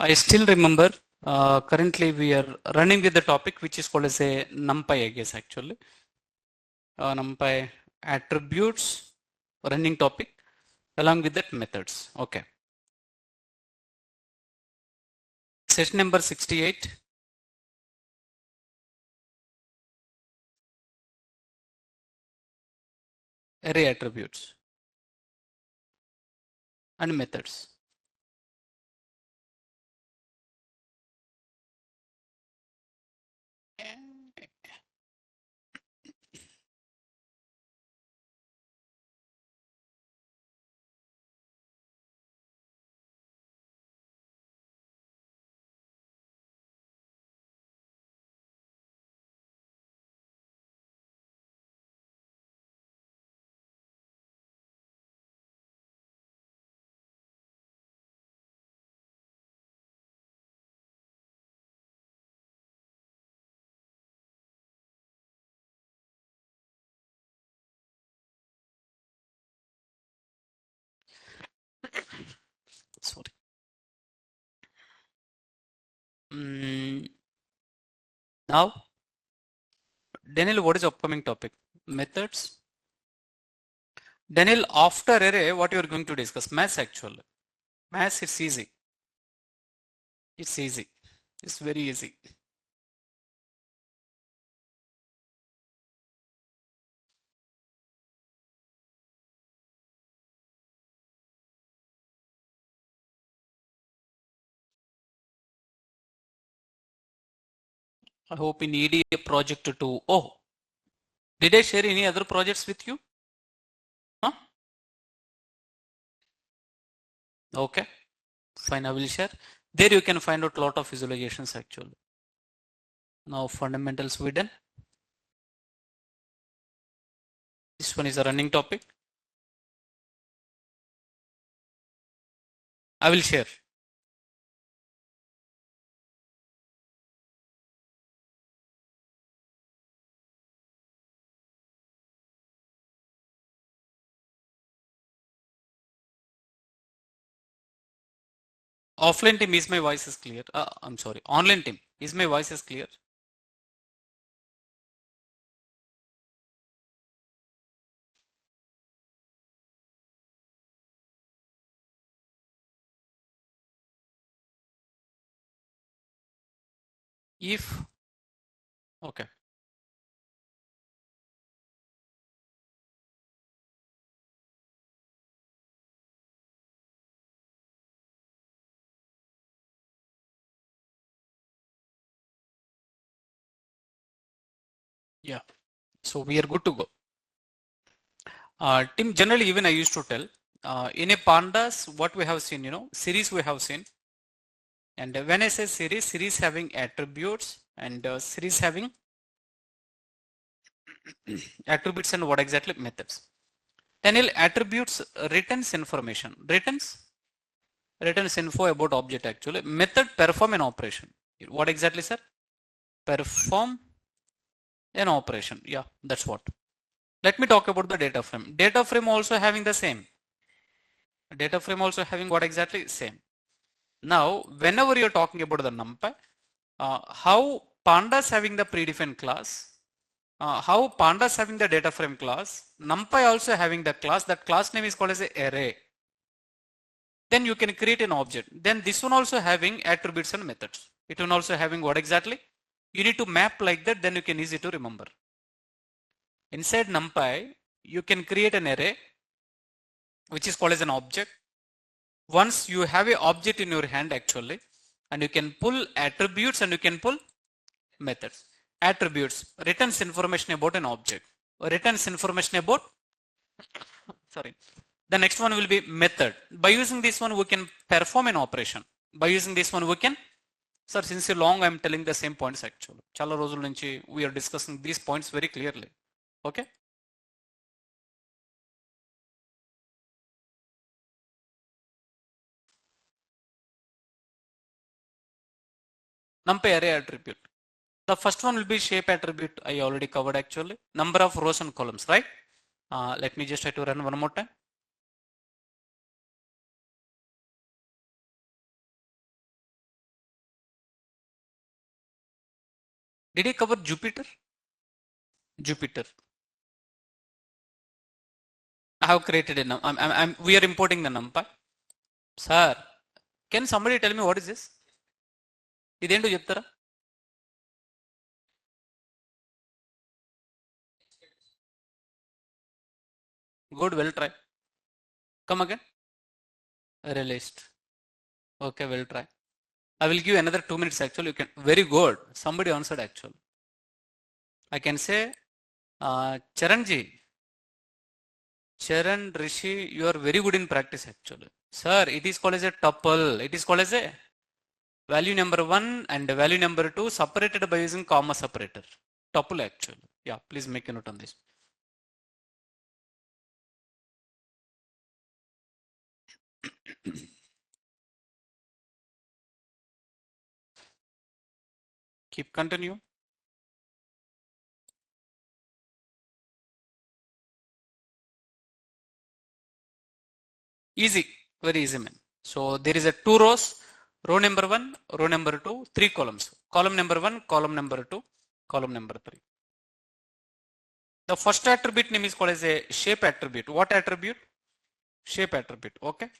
I still remember currently we are running with the topic which is called as a NUMPY, I guess actually. NUMPY attributes running topic along with that methods. Okay. Session number 68. Array attributes and methods. Sorry. Now, Daniel, what is upcoming topic? Methods. Daniel, after array, what you are going to discuss? Maths actually. Maths, it's easy. It's easy. It's very easy. I hope in ED project 2. Oh, did I share any other projects with you? Huh? Okay, fine, I will share. There you can find out a lot of visualizations actually. Now fundamentals we done. This one is a running topic. I will share. Offline team, is my voice is clear? I'm sorry. Online team, is my voice is clear? If, okay. Yeah, so we are good to go. Team, generally even I used to tell, in a pandas, what we have seen, series we have seen. And when I say series having attributes and series having attributes and what exactly methods. Daniel, attributes returns information. Returns info about object actually. Method perform an operation. What exactly, sir? Perform an operation. Yeah, that's what. Let me talk about the data frame. Data frame also having the same. Data frame also having what exactly? Same. Now, whenever you're talking about the NUMPY, how pandas having the predefined class, how pandas having the data frame class, NUMPY also having the class, that class name is called as an array. Then you can create an object. Then this one also having attributes and methods. It one also having what exactly? You need to map like that, then you can easy to remember. Inside NUMPY, you can create an array, which is called as an object. Once you have an object in your hand actually, and you can pull attributes and you can pull methods. Attributes returns information about an object, returns information about, sorry. The next one will be method. By using this one, we can perform an operation. By using this one, we can, sir, since long I'm telling the same points actually. Chala రోజుల నుంచి we are discussing these points very clearly. Okay. NumPy array attribute. The first one will be shape attribute. I already covered actually. Number of rows and columns, right? Let me just try to run one more time. Did he cover Jupyter? Jupyter. I have created a we are importing the NUMPY. Sir, can somebody tell me what is this? ఇదేంటో చెప్తారా? Good, well try. Come again. Released. Okay, well try. I will give another 2 minutes actually. You can, very good. Somebody answered actually. I can say, Charanji, Charan Rishi, you are very good in practice actually. Sir, it is called as a tuple. It is called as a value number 1 and value number 2 separated by using comma separator. Tuple actually. Yeah, please make a note on this. Keep continue. Easy, very easy man. So there is a 2 rows, row number 1, row number 2, 3 columns. Column number 1, column number 2, column number 3. The first attribute name is called as a shape attribute. What attribute? Shape attribute. Okay.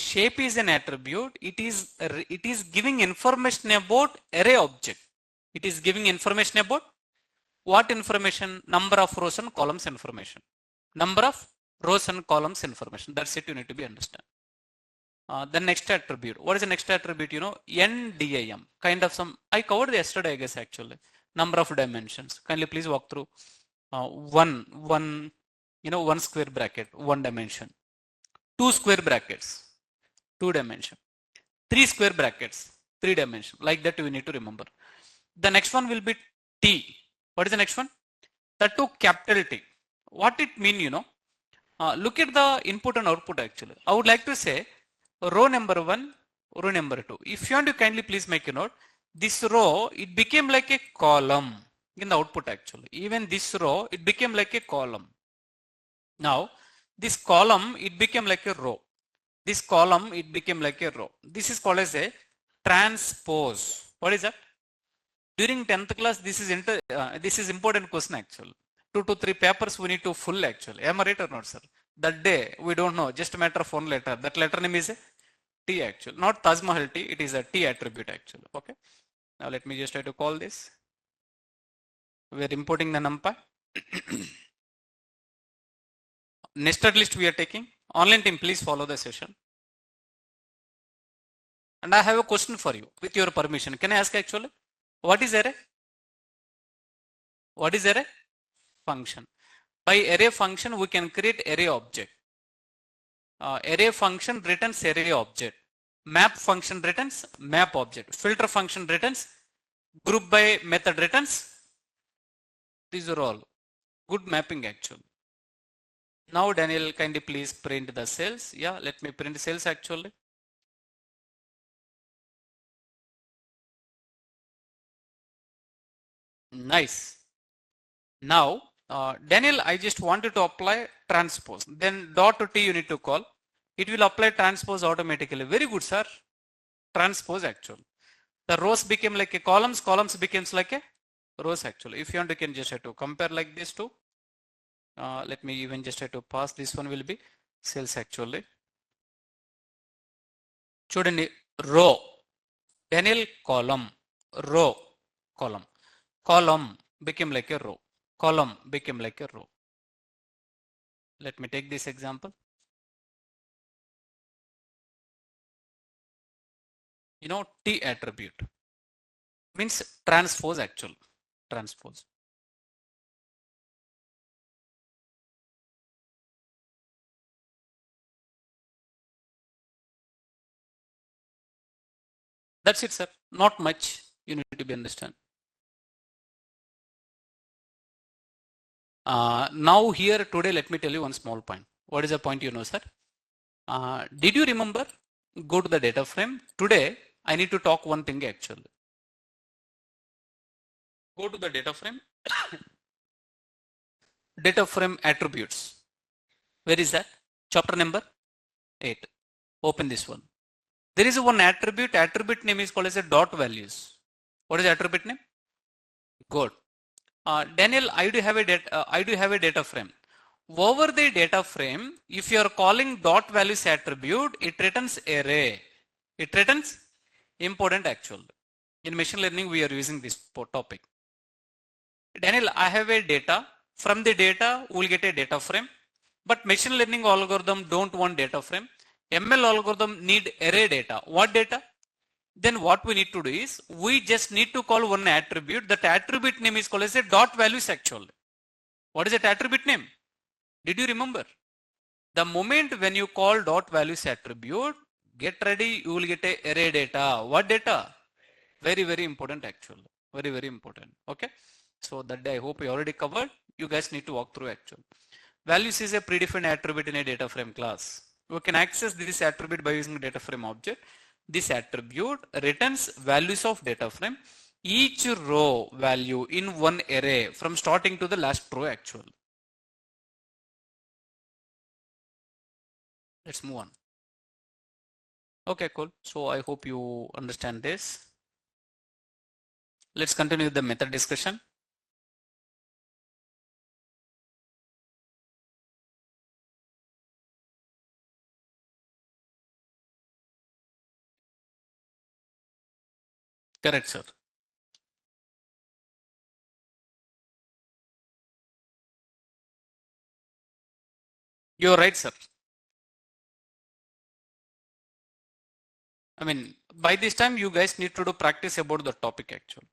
Shape is an attribute. It is giving information about array object. It is giving information about what information? Number of rows and columns information. Number of rows and columns information. That's it. You need to be understand. The next attribute. What is the next attribute? You know, NDIM. Kind of some. I covered yesterday, I guess actually. Number of dimensions. Kindly please walk through. One. You know, 1 square bracket, 1 dimension. 2 square brackets, 2 dimension. 3 square brackets, 3 dimension. Like that we need to remember. The next one will be T. What is the next one? That too capital T. What it mean, you know? Look at the input and output actually. I would like to say row number 1, row number 2. If you want to kindly please make a note. This row, it became like a column in the output actually. Even this row, it became like a column. Now, this column, it became like a row. This column, it became like a row. This is called as a transpose. What is that? During 10th class, this is important question actually. 2 to 3 papers we need to full actually. Am I right or not, sir? That day, we don't know. Just a matter of one letter. That letter name is a T actually. Not Taj Mahal T. It is a T attribute actually. Okay. Now let me just try to call this. We are importing the NUMPY. Nested list we are taking. Online team, please follow the session. And I have a question for you with your permission. Can I ask actually? What is array? What is array? Function. By array function, we can create array object. Array function returns array object. Map function returns map object. Filter function returns group by method returns. These are all good mapping actually. Now Daniel, kindly please print the cells. Yeah, let me print cells actually. Nice. Now, Daniel, I just wanted to apply transpose. Then dot to T you need to call. It will apply transpose automatically. Very good, sir. Transpose actually. The rows became like a columns, columns becomes like a rows actually. If you want, you can just have to compare like this too. Let me even just try to pass. This one will be cells actually. Chudani row. Daniel column. Row. Column. Column became like a row. Column became like a row. Let me take this example. You know, T attribute means transpose actually. Transpose. That's it, sir. Not much. You need to be understand. Now here today, let me tell you one small point. What is the point you know, sir? Did you remember? Go to the data frame. Today, I need to talk one thing actually. Go to the data frame. Data frame attributes. Where is that? Chapter number 8. Open this one. There is one attribute name is called as a dot values. What is the attribute name? Good. Daniel, I do have a data frame. Over the data frame, if you are calling dot values attribute, it returns array. It returns important actual. In machine learning, we are using this topic. Daniel, I have a data. From the data, we will get a data frame. But machine learning algorithm don't want data frame. ML algorithm need array data. What data? Then what we need to do is, we just need to call one attribute. That attribute name is called as a dot values actually. What is that attribute name? Did you remember? The moment when you call dot values attribute, get ready, you will get a array data. What data? Very, very important actually. Very, very important. Okay. So that I hope you already covered. You guys need to walk through actually. Values is a predefined attribute in a data frame class. We can access this attribute by using data frame object. This attribute returns values of data frame, each row value in one array from starting to the last row actual. Let's move on. Okay, cool. So I hope you understand this. Let's continue the method discussion. Correct, sir. You're right, sir. I mean, by this time, you guys need to do practice about the topic actually.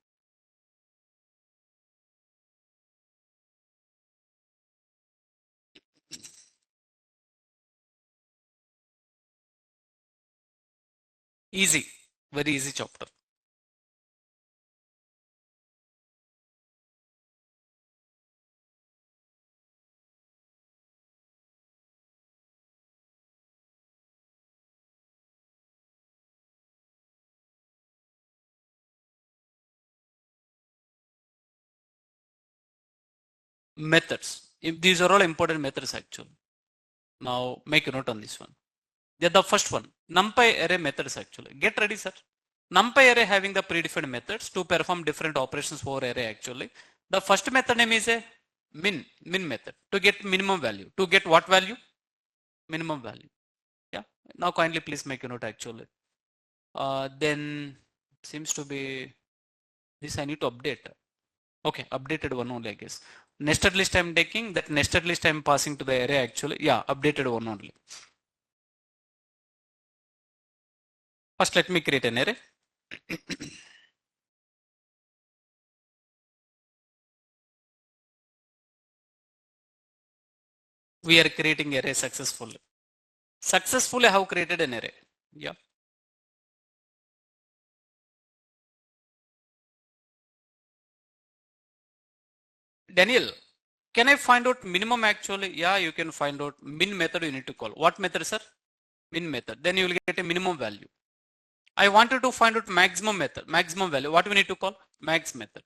Easy, very easy chapter. Methods. These are all important methods actually. Now make a note on this one. They're the first one. NUMPY array methods actually. Get ready, sir. NUMPY array having the predefined methods to perform different operations for array actually. The first method name is a min method to get minimum value. To get what value? Minimum value. Yeah. Now kindly please make a note actually. Then seems to be this I need to update. Okay, updated one only I guess. Nested list I'm taking, that nested list I'm passing to the array actually. Yeah, updated one only. First let me create an array. We are creating array successfully. Successfully I have created an array. Yeah. Daniel, can I find out minimum actually? Yeah, you can find out. Min method you need to call. What method, sir? Min method. Then you will get a minimum value. I wanted to find out maximum method, maximum value. What we need to call? Max method.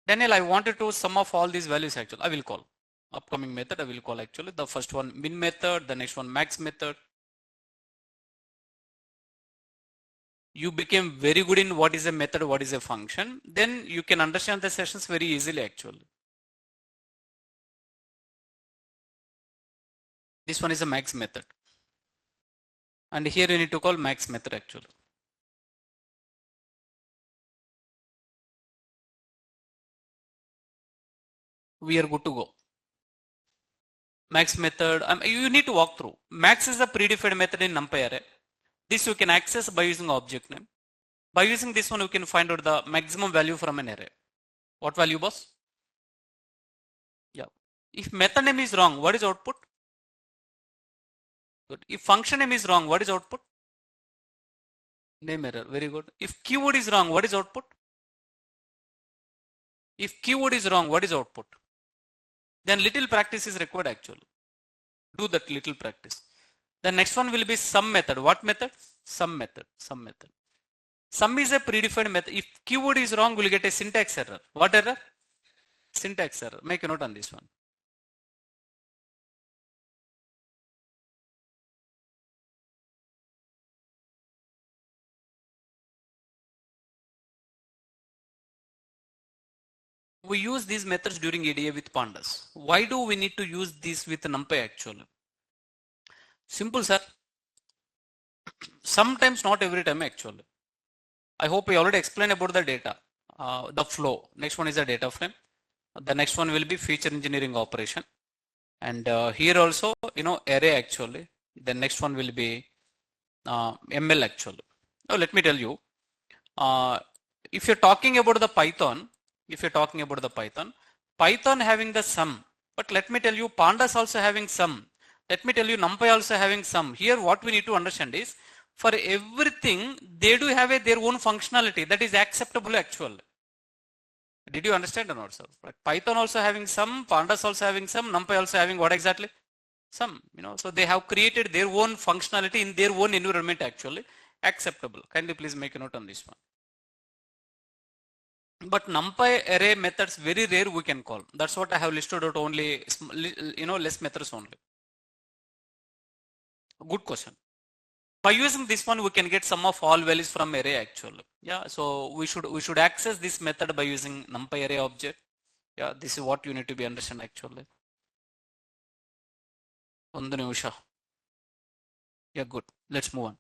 Daniel, I wanted to sum of all these values actually. I will call. Upcoming method I will call actually. The first one min method, the next one max method. You became very good in what is a method, what is a function. Then you can understand the sessions very easily actually. This one is a max method. And here you need to call max method actually. We are good to go. Max method, you need to walk through. Max is a predefined method in NUMPY array. This you can access by using object name. By using this one, you can find out the maximum value from an array. What value, boss? Yeah. If method name is wrong, what is output? Good. If function name is wrong, what is output? Name error. Very good. If keyword is wrong, what is output? If keyword is wrong, what is output? Then little practice is required actually. Do that little practice. The next one will be sum method. What method? Sum method. Sum method. Sum is a predefined method. If keyword is wrong, we'll get a syntax error. What error? Syntax error. Make a note on this one. we use these methods during EDA with pandas. Why do we need to use these with NumPy actually? Simple, sir. Sometimes, not every time actually. I hope we already explained about the data, the flow. Next one is the data frame. The next one will be feature engineering operation. And here also, array actually. The next one will be ML actually. Now let me tell you, uh, if you're talking about the Python, Python having the sum, but let me tell you, pandas also having sum. Let me tell you, NumPy also having sum. Here what we need to understand is, for everything, they do have their own functionality that is acceptable actually. Did you understand or not, sir? Right. Python also having some, pandas also having some, NumPy also having what exactly? Some, so they have created their own functionality in their own environment actually, acceptable. Kindly please make a note on this one. But NumPy array methods very rare we can call. That's what I have listed out only, less methods only. Good question. By using this one, we can get sum of all values from array actually. Yeah, so we should access this method by using NumPy array object. Yeah, this is what you need to be understand actually. Yeah, good. Let's move on.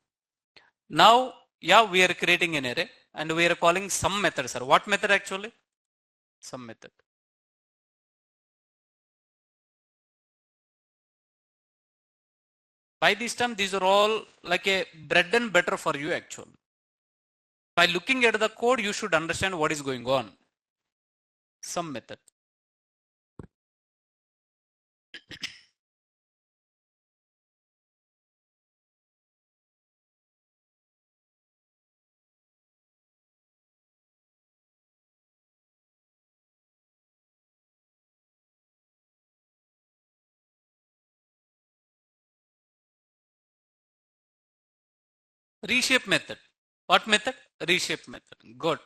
Now, yeah, we are creating an array and we are calling some method, sir. What method actually? Some method. By this time, these are all like a bread and butter for you actually. By looking at the code, you should understand what is going on. Some method. Reshape method. What method? Reshape method. Good.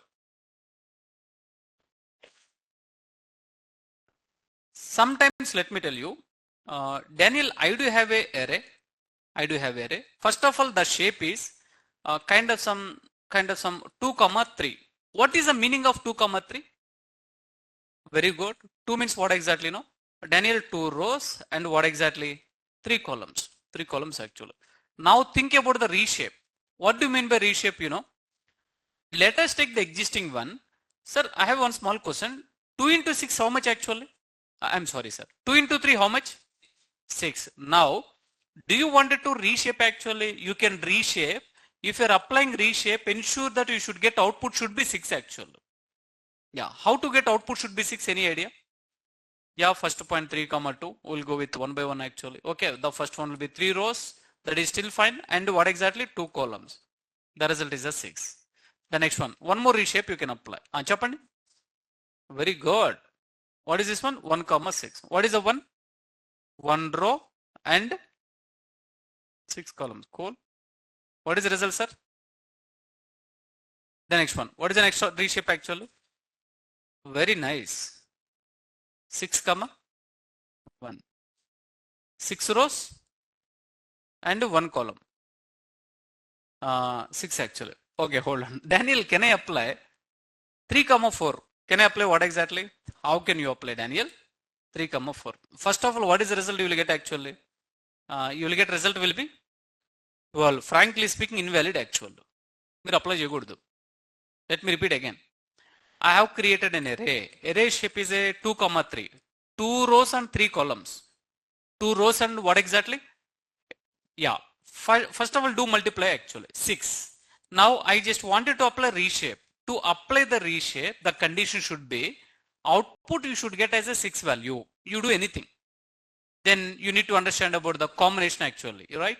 Sometimes let me tell you, Daniel, I do have a array. I do have array. First of all, the shape is kind of some 2 comma 3. What is the meaning of 2 comma 3? Very good. 2 means what exactly? No, Daniel, 2 rows and what exactly? 3 columns. 3 columns actually. Now think about the reshape. What do you mean by reshape? Let us take the existing one. Sir, I have one small question. 2 into 6, how much actually? I'm sorry, sir. 2 into 3, how much? 6. Now, do you wanted to reshape actually? You can reshape. If you're applying reshape, ensure that you should get output should be 6 actually. Yeah. How to get output should be 6? Any idea? Yeah, first point 3 comma 2. We'll go with one by one actually. Okay. The first one will be 3 rows. That is still fine. And what exactly? 2 columns. The result is a 6. The next one. One more reshape you can apply. Chapandi. Very good. What is this one? 1 comma 6. What is the one? 1 row and 6 columns. Cool. What is the result, sir? The next one. What is the next reshape actually? Very nice. 6 comma 1. 6 rows and 1 column. 6 actually. Okay, hold on. Daniel, can I apply 3 comma 4? Can I apply what exactly? How can you apply, Daniel? 3 comma 4. First of all, what is the result you will get actually? You will get result will be, well, frankly speaking, invalid actually. మీరు apply చేయకూడదు. Let me repeat again. I have created an array. Array shape is a 2 comma 3. 2 rows and 3 columns. 2 rows and what exactly? Yeah. First of all, do multiply actually. 6. Now I just wanted to apply reshape. To apply the reshape, the condition should be output you should get as a 6 value. You do anything. Then you need to understand about the combination actually, right?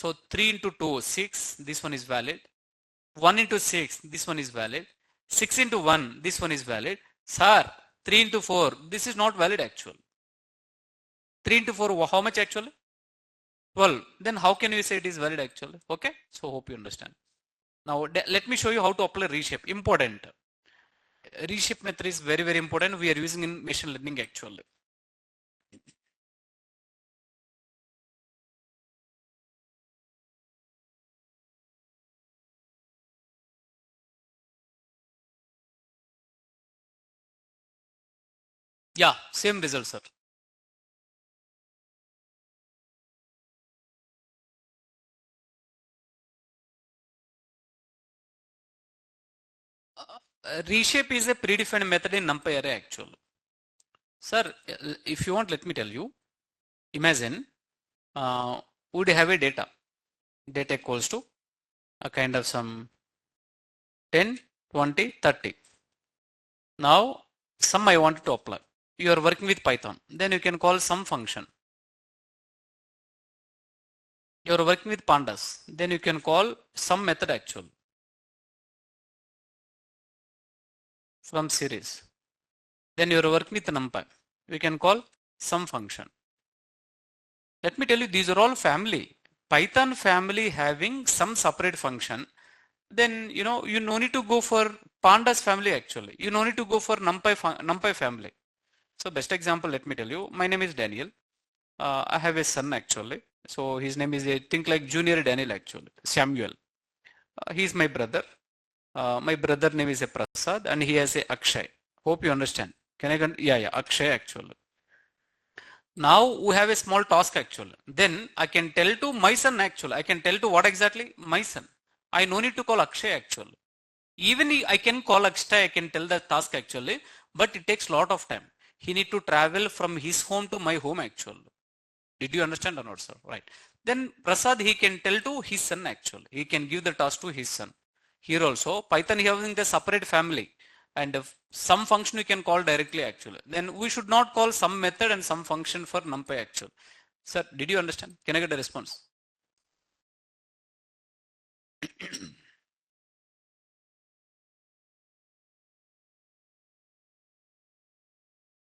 So 3 into 2, 6. This one is valid. 1 into 6, this one is valid. 6 into 1, this one is valid. Sir, 3 into 4, this is not valid actually. 3 into 4, how much actually? 12. Then how can we say it is valid actually? Okay, so hope you understand. Now let me show you how to apply reshape. Important. Reshape method is very, very important. We are using in machine learning actually. Yeah, same result, sir. Reshape is a predefined method in NumPy array actually. Sir, if you want, let me tell you. Imagine would have a data equals to a kind of some 10, 20, 30. Now sum I want to apply. You are working with Python. Then you can call sum function. You are working with pandas. Then you can call sum method actually from series. Then you are working with NumPy. We can call sum function. Let me tell you, these are all family. Python family having some separate function. Then you no need to go for pandas family actually. You no need to go for NumPy family. So best example, let me tell you. My name is Daniel. I have a son actually. So his name is, I think, like Junior Daniel actually, Samuel. He is my brother. My brother name is a Prasad and he has a Akshay. Hope you understand. Can I? Yeah, Akshay actually. Now we have a small task actually. Then I can tell to my son actually. I can tell to what exactly? My son. I no need to call Akshay actually. Even I can call Akshay, I can tell the task actually, but it takes lot of time. He need to travel from his home to my home actually. Did you understand or not, sir? Right. Then Prasad, he can tell to his son actually. He can give the task to his son. Here also, Python having the separate family and some function we can call directly actually. Then we should not call some method and some function for NumPy actually. Sir, did you understand? Can I get a response?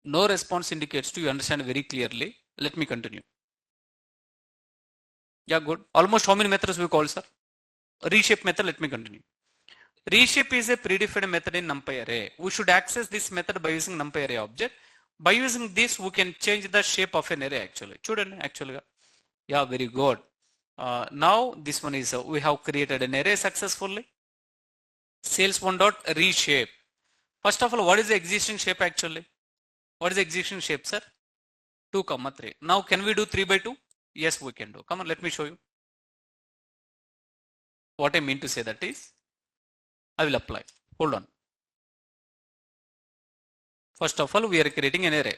No response indicates to you understand very clearly. Let me continue. Yeah, good. Almost how many methods we call, sir? Reshape method, let me continue. Reshape is a predefined method in NumPy array. We should access this method by using NumPy array object. By using this, we can change the shape of an array actually. Children, actually. Yeah, very good. Now this one is, we have created an array successfully. Sales1 dot reshape. First of all, what is the existing shape actually? What is the existing shape, sir? 2, 3. Now can we do 3 by 2? Yes, we can do. Come on, let me show you. What I mean to say that is, I will apply. Hold on. First of all, we are creating an array.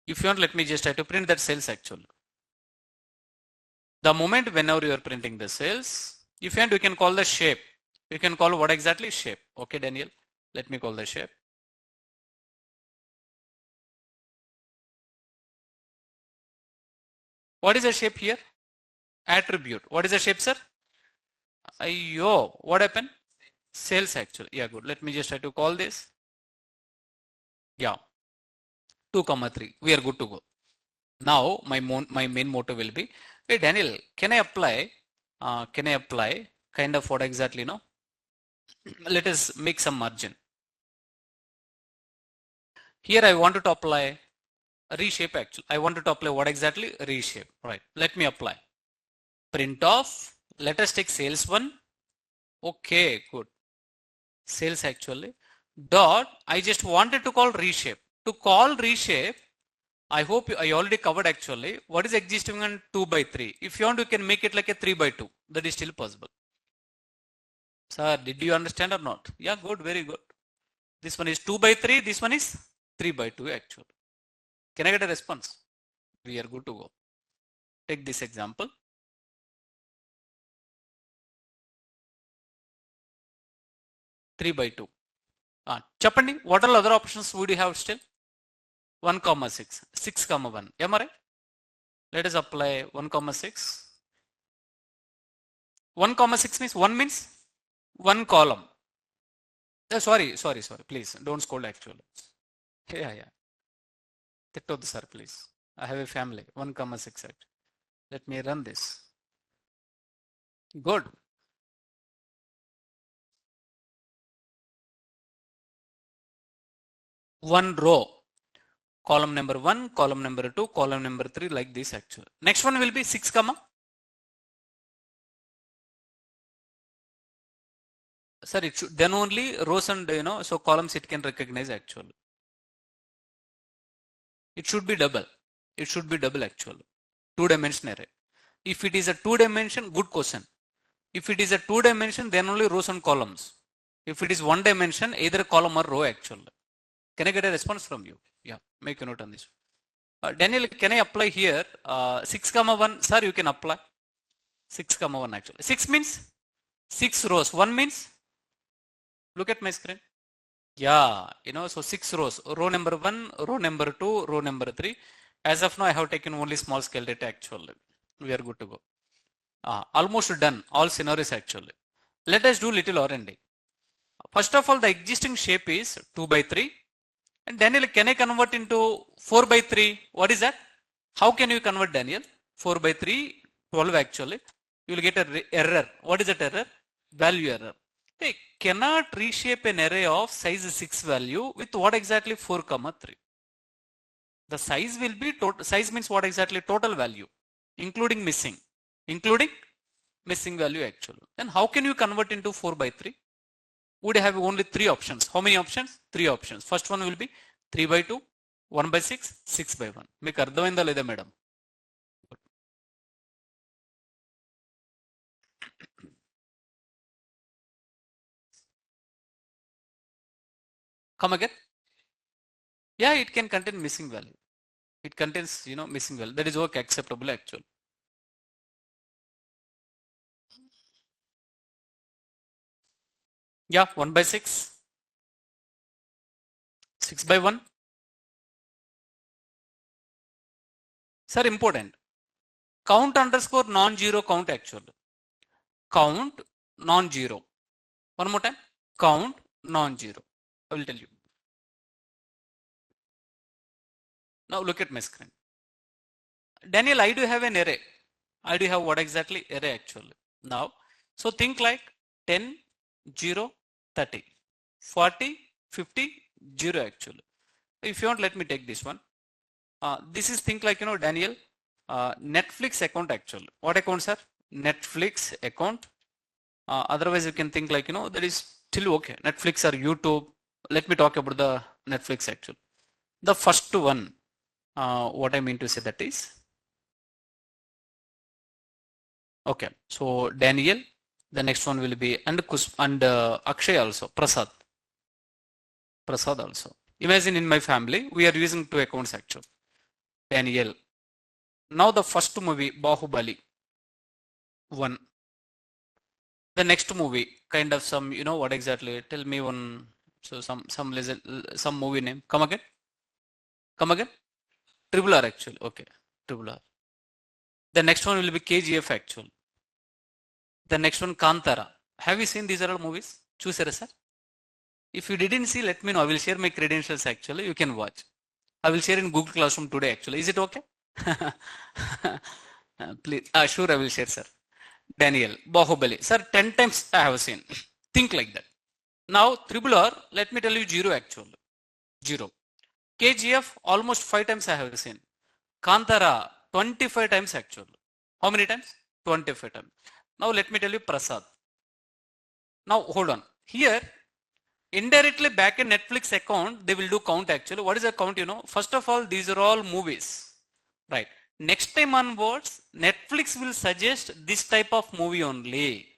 If you want, let me just try to print that cells actually. The moment whenever you are printing the cells, if you want, you can call the shape. You can call what exactly? Shape. Okay, Daniel. Let me call the shape. What is the shape here? Attribute. What is the shape, sir? Ayyo, what happened? Cells actually. Yeah, good. Let me just try to call this. Yeah. 2, 3. We are good to go. Now my main motto will be, hey Daniel, can I apply kind of what exactly, no? Let us make some margin. Here I wanted to apply a reshape actually. I wanted to apply what exactly? Reshape. Right. Let me apply. Print off. Let us take sales one. Okay, good. Sales actually. Dot. I just wanted to call reshape. To call reshape, I hope I already covered actually. What is existing on 2 by 3? If you want, you can make it like a 3 by 2. That is still possible. Sir, did you understand or not? Yeah, good, very good. This one is 2 by 3. This one is 3 by 2 actually. Can I get a response? We are good to go. Take this example. Three by 2. Chappandi, what are other options would you have still? 1, 6. 6, 1. Am I right? Let us apply 1, 6. 1, 6 means 1 means 1 column. Sorry. Please don't scold actually. Yeah. Tiktok sir, please. I have a family. 1, 6. Let me run this. Good. One row. Column number 1, column number 2, column number 3, like this actually. Next one will be 6, Sir, it should then only rows and so columns it can recognize actually. It should be double. It should be double actually. 2-dimension array. If it is a 2-dimension, good question. If it is a 2-dimension, then only rows and columns. If it is 1-dimension, either column or row actually. Can I get a response from you? Yeah, make a note on this. Daniel, can I apply here 6, 1? Sir, you can apply 6, 1 actually. 6 means 6 rows. 1 means, look at my screen. Yeah, so 6 rows. Row number 1, row number 2, row number 3. As of now, I have taken only small scale data actually. We are good to go. Almost done. All scenarios actually. Let us do little R&D. First of all, the existing shape is 2 by 3. And Daniel, can I convert into 4 by 3? What is that? How can you convert, Daniel? 4 by 3, 12 actually. You will get an error. What is that error? Value error. They cannot reshape an array of size 6 value with what exactly 4, 3. The size will be total. Size means what exactly? Total value, including missing. Including missing value actually. Then how can you convert into 4 by 3? Would have only 3 options. How many options? 3 options. First one will be 3 by 2, 1 by 6, 6 by 1. Make ardhamayinda leda madam? Come again? Yeah, it can contain missing value. It contains, missing value. That is okay, acceptable actually. Yeah, 1 by 6, 6 by 1. Sir, important. Count underscore non-zero count actually. Count non-zero. One more time. Count non-zero. I will tell you. Now look at my screen. Daniel, I do have an array. I do have what exactly? Array actually. Now, so think like 10, 0, 30, 40, 50, 0 actually. If you want, let me take this one. This is think like, Daniel, Netflix account actually. What account, sir? Netflix account. Otherwise you can think like, that is still okay. Netflix or YouTube. Let me talk about the Netflix actually. The first one, what I mean to say that is, okay, so Daniel, the next one will be, and Akshay also, Prasad also. Imagine in my family, we are using 2 accounts actually. Daniel. Now the first movie, Bahubali, 1. The next movie, kind of some, what exactly? Tell me one. So some movie name. Come again. Come again. Triple R actually. Okay. Triple R. The next one will be KGF actually. The next one Kantara. Have you seen these are all movies? Chusara sir. If you didn't see, let me know. I will share my credentials actually. You can watch. I will share in Google Classroom today actually. Is it okay? Please. Sure, I will share, sir. Daniel, Bahubali. Sir, 10 times I have seen. Think like that. Now, Triple R, let me tell you 0 actually. 0. KGF, almost 5 times I have seen. Kantara, 25 times actually. How many times? 25 times. Now, let me tell you Prasad. Now, hold on. Here, indirectly back in Netflix account, they will do count actually. What is the count? First of all, these are all movies, right? Next time onwards, Netflix will suggest this type of movie only.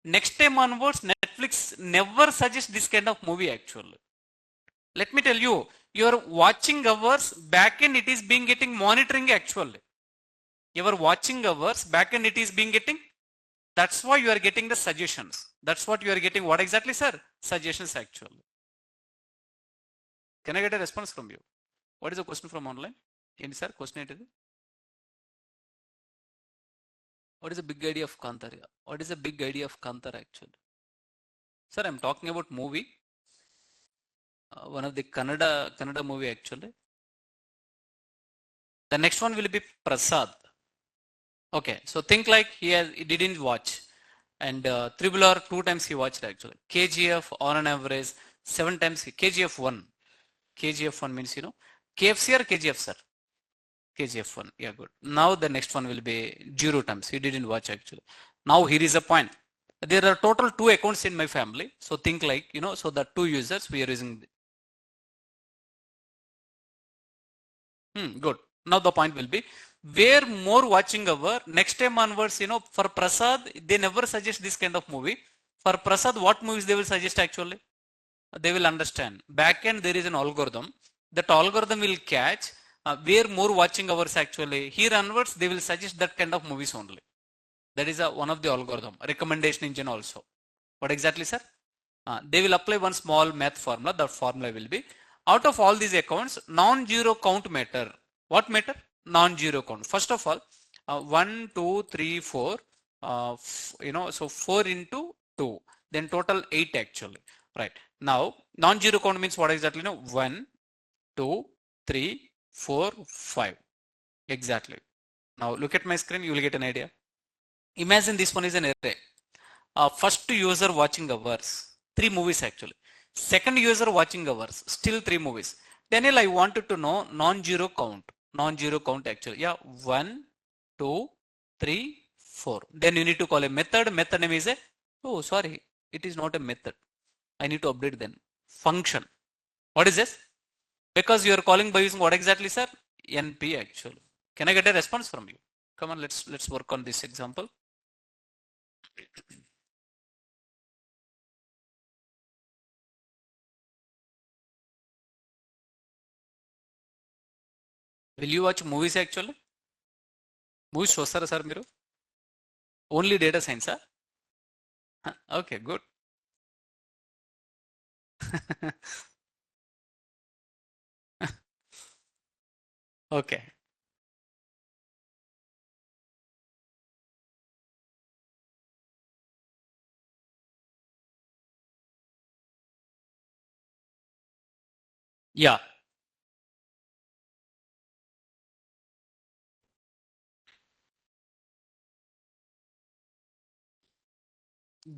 Next time onwards, Netflix never suggests this kind of movie actually. Let me tell you, your watching hours back end it is being getting monitoring actually. Your watching hours back end it is being getting. That's why you are getting the suggestions. That's what you are getting. What exactly, sir? Suggestions actually. Can I get a response from you? What is the question from online? Any sir? Question it is. What is the big idea of Kantara? What is the big idea of Kantara actually? Sir, I'm talking about movie. One of the Kannada movie actually. The next one will be Prasad. Okay, so think like he didn't watch. And Triple R 2 times he watched actually. KGF on an average 7 times. KGF 1. KGF 1 means KFC or KGF, sir? KGF 1. Yeah, good. Now the next one will be 0 times. He didn't watch actually. Now here is a point. There are total 2 accounts in my family. So think like, so the 2 users we are using. Good. Now the point will be where more watching hour next time onwards, for Prasad, they never suggest this kind of movie. For Prasad, what movies they will suggest actually? They will understand. Back end, there is an algorithm. That algorithm will catch where more watching hours actually. Here onwards, they will suggest that kind of movies only. That is one of the algorithm, recommendation engine also. What exactly, sir? They will apply one small math formula. The formula will be out of all these accounts, non-zero count matter. What matter? Non-zero count. First of all, 1, 2, 3, 4. So 4 into 2. Then total 8 actually. Right. Now, non-zero count means what exactly? 1, 2, 3, 4, 5. Exactly. Now look at my screen. You will get an idea. Imagine this one is an array. First user watching hours, 3 movies actually. Second user watching hours, still 3 movies. Daniel, I wanted to know non-zero count. Non-zero count actually. Yeah, 1, 2, 3, 4. Then you need to call a method. Method name is a, oh sorry, it is not a method. I need to update then. Function. What is this? Because you are calling by using what exactly, sir? NP actually. Can I get a response from you? Come on, let's work on this example. Will you watch movies actually? Movies చూస్తారా sir మీరు? Only data science, huh? Okay, good. Okay. Yeah.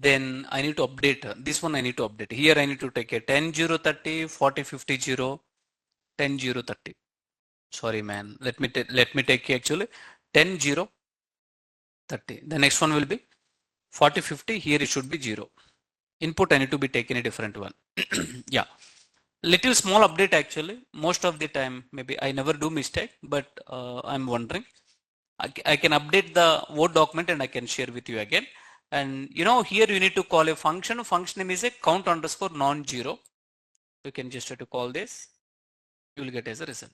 Then I need to update this one. I need to update here. I need to take a 10 0 30 40 50 0 10 0 30. Sorry, man. Let me take actually 10 0 30. The next one will be 40 50. Here it should be 0. Input I need to be taken a different one. Yeah. Little small update actually. Most of the time, maybe I never do mistake, but I'm wondering. I can update the Word document and I can share with you again. And here you need to call a function. Function name is a count underscore non-zero. You can just try to call this. You will get as a result.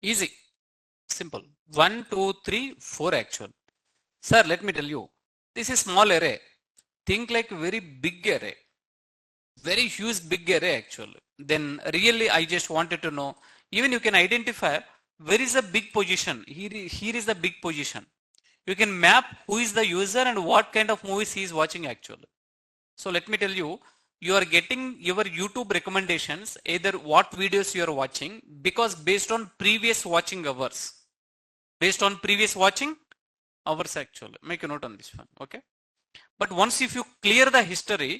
Easy, simple. 1, 2, 3, 4 actual. Sir, let me tell you, this is small array. Think like very big array. Very huge big array actually. Then really I just wanted to know, even you can identify where is the big position. Here is the big position. You can map who is the user and what kind of movies he is watching actually. So let me tell you, you are getting your YouTube recommendations, either what videos you are watching, because based on previous watching hours. Based on previous watching hours actually. Make a note on this one, okay? But once if you clear the history,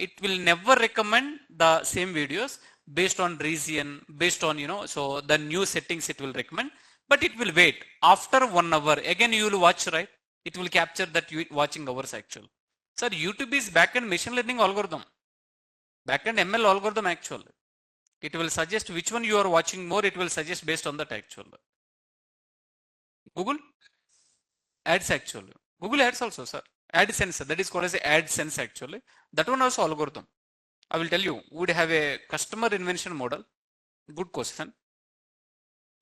it will never recommend the same videos based on region, based on, so the new settings it will recommend, but it will wait after 1 hour. Again, you will watch, right? It will capture that watching hours actual. Sir, YouTube is backend machine learning algorithm, backend ML algorithm actually. It will suggest which one you are watching more. It will suggest based on that actual. Google ads actually. Google ads also, sir. AdSense, that is called as AdSense actually. That one also algorithm. I will tell you, would have a customer invention model. Good question.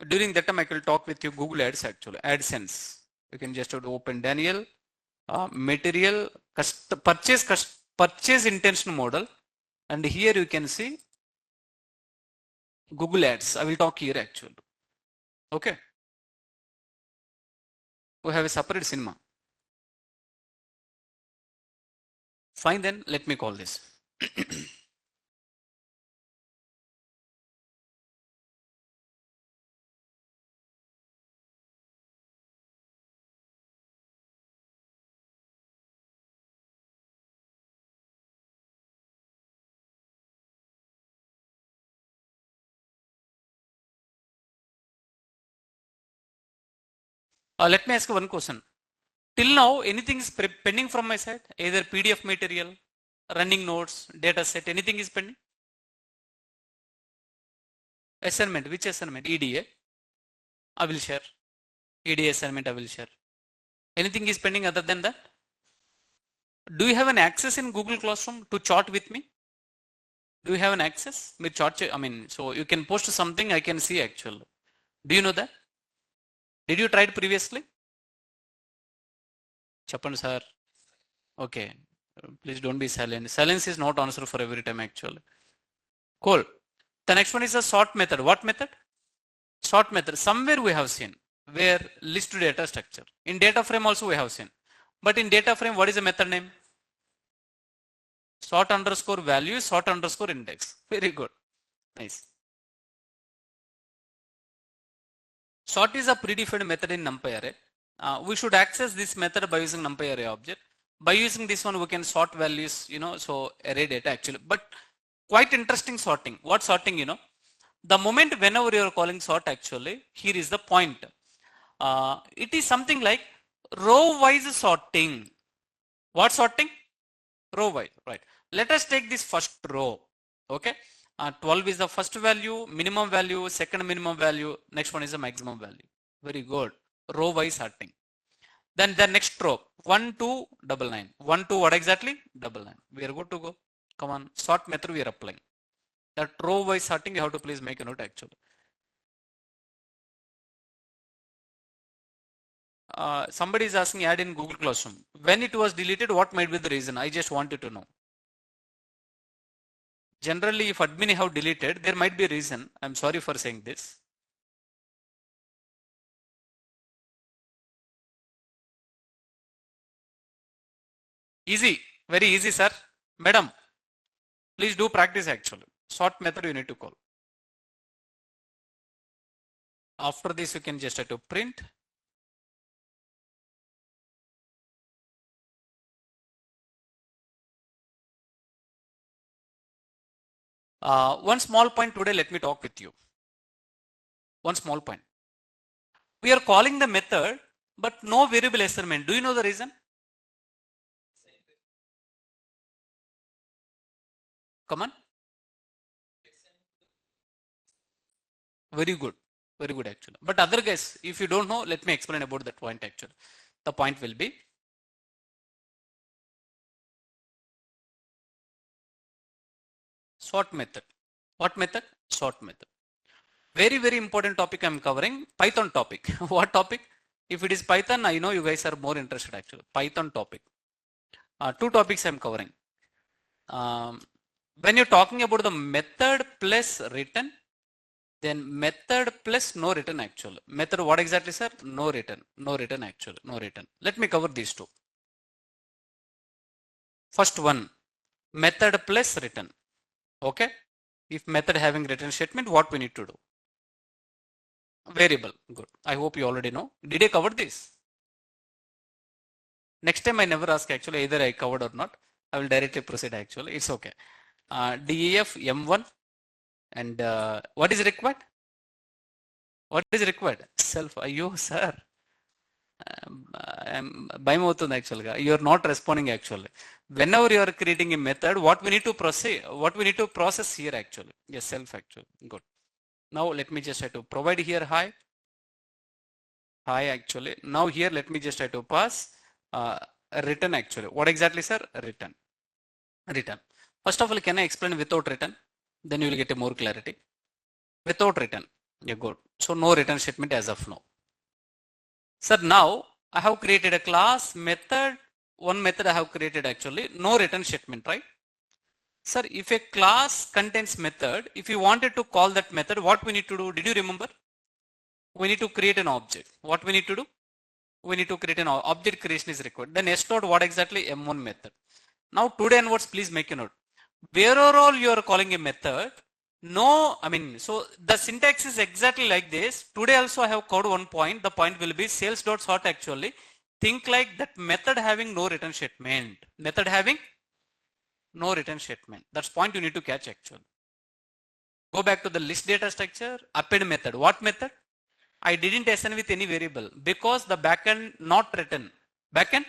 During that time, I will talk with you Google Ads actually. AdSense. You can just open Daniel, material, purchase intention model. And here you can see Google Ads. I will talk here actually. Okay. We have a separate cinema. Fine, then let me call this. Let me ask you one question. Till now, anything is pending from my side? Either PDF material, running notes, data set, anything is pending? Assignment, which assignment? EDA. I will share. EDA assignment I will share. Anything is pending other than that? Do you have an access in Google Classroom to chat with me? Do you have an access? So you can post something I can see actually. Do you know that? Did you try it previously? Chapan sir. Okay. Please don't be silent. Silence is not answer for every time actually. Cool. The next one is a sort method. What method? Sort method. Somewhere we have seen where list data structure. In data frame also we have seen. But in data frame, what is the method name? Sort underscore value, sort underscore index. Very good. Nice. Sort is a predefined method in NUMPY array. We should access this method by using NUMPY array object. By using this one, we can sort values, so array data actually. But quite interesting sorting. What sorting, the moment whenever you are calling sort actually, here is the point. It is something like row wise sorting. What sorting? Row wise, right? Let us take this first row. Okay. 12 is the first value, minimum value, second minimum value, next one is the maximum value. Very good. Row wise sorting. Then the next row, 1, 2, 99. 1, 2, what exactly? 99. We are good to go. Come on, sort method we are applying. That row wise sorting, you have to please make a note actually. Somebody is asking add in Google Classroom. When it was deleted, what might be the reason? I just wanted to know. Generally, if admin have deleted, there might be a reason. I'm sorry for saying this. Easy, very easy, sir. Madam, please do practice actually. Sort method you need to call. After this, you can just have to print. One small point today, let me talk with you. One small point. We are calling the method, but no variable assignment. Do you know the reason? Come on. Very good. Very good actually. But other guys, if you don't know, let me explain about that point actually. The point will be sort method. What method? Sort method. Very, very important topic I'm covering. Python topic. What topic? If it is Python, I know you guys are more interested actually. Python topic. Two topics I'm covering. When you're talking about the method plus written, then method plus no written actually. Method what exactly, sir? No written. No written actually. No written. Let me cover these two. First one, method plus written. Okay. If method having written statement, what we need to do? Variable. Good. I hope you already know. Did I cover this? Next time I never ask actually, either I covered or not. I will directly proceed actually. It's okay. DEF M1 and what is required? What is required? Self. You sir. Actually, you are not responding actually. Whenever you are creating a method, what we need to process here actually. Yes, self actually. Good. Now let me just try to provide here hi. Hi actually. Now here let me just try to pass written actually. What exactly, sir? Written. Written. First of all, can I explain without written? Then you will get a more clarity. Without written. Yeah, good. So no written statement as of now. Sir, now I have created a class method. One method I have created actually. No written statement, right? Sir, if a class contains method, if you wanted to call that method, what we need to do? Did you remember? We need to create an object. What we need to do? We need to create an object creation is required. Then S dot what exactly? M1 method. Now today onwards, please make a note. Wherever all you are calling a method, so the syntax is exactly like this. Today also I have code one point. The point will be sales dot sort actually. Think like that method having no return statement. Method having no return statement. That's point you need to catch actually. Go back to the list data structure. Append method. What method? I didn't assign with any variable because the backend not written. Backend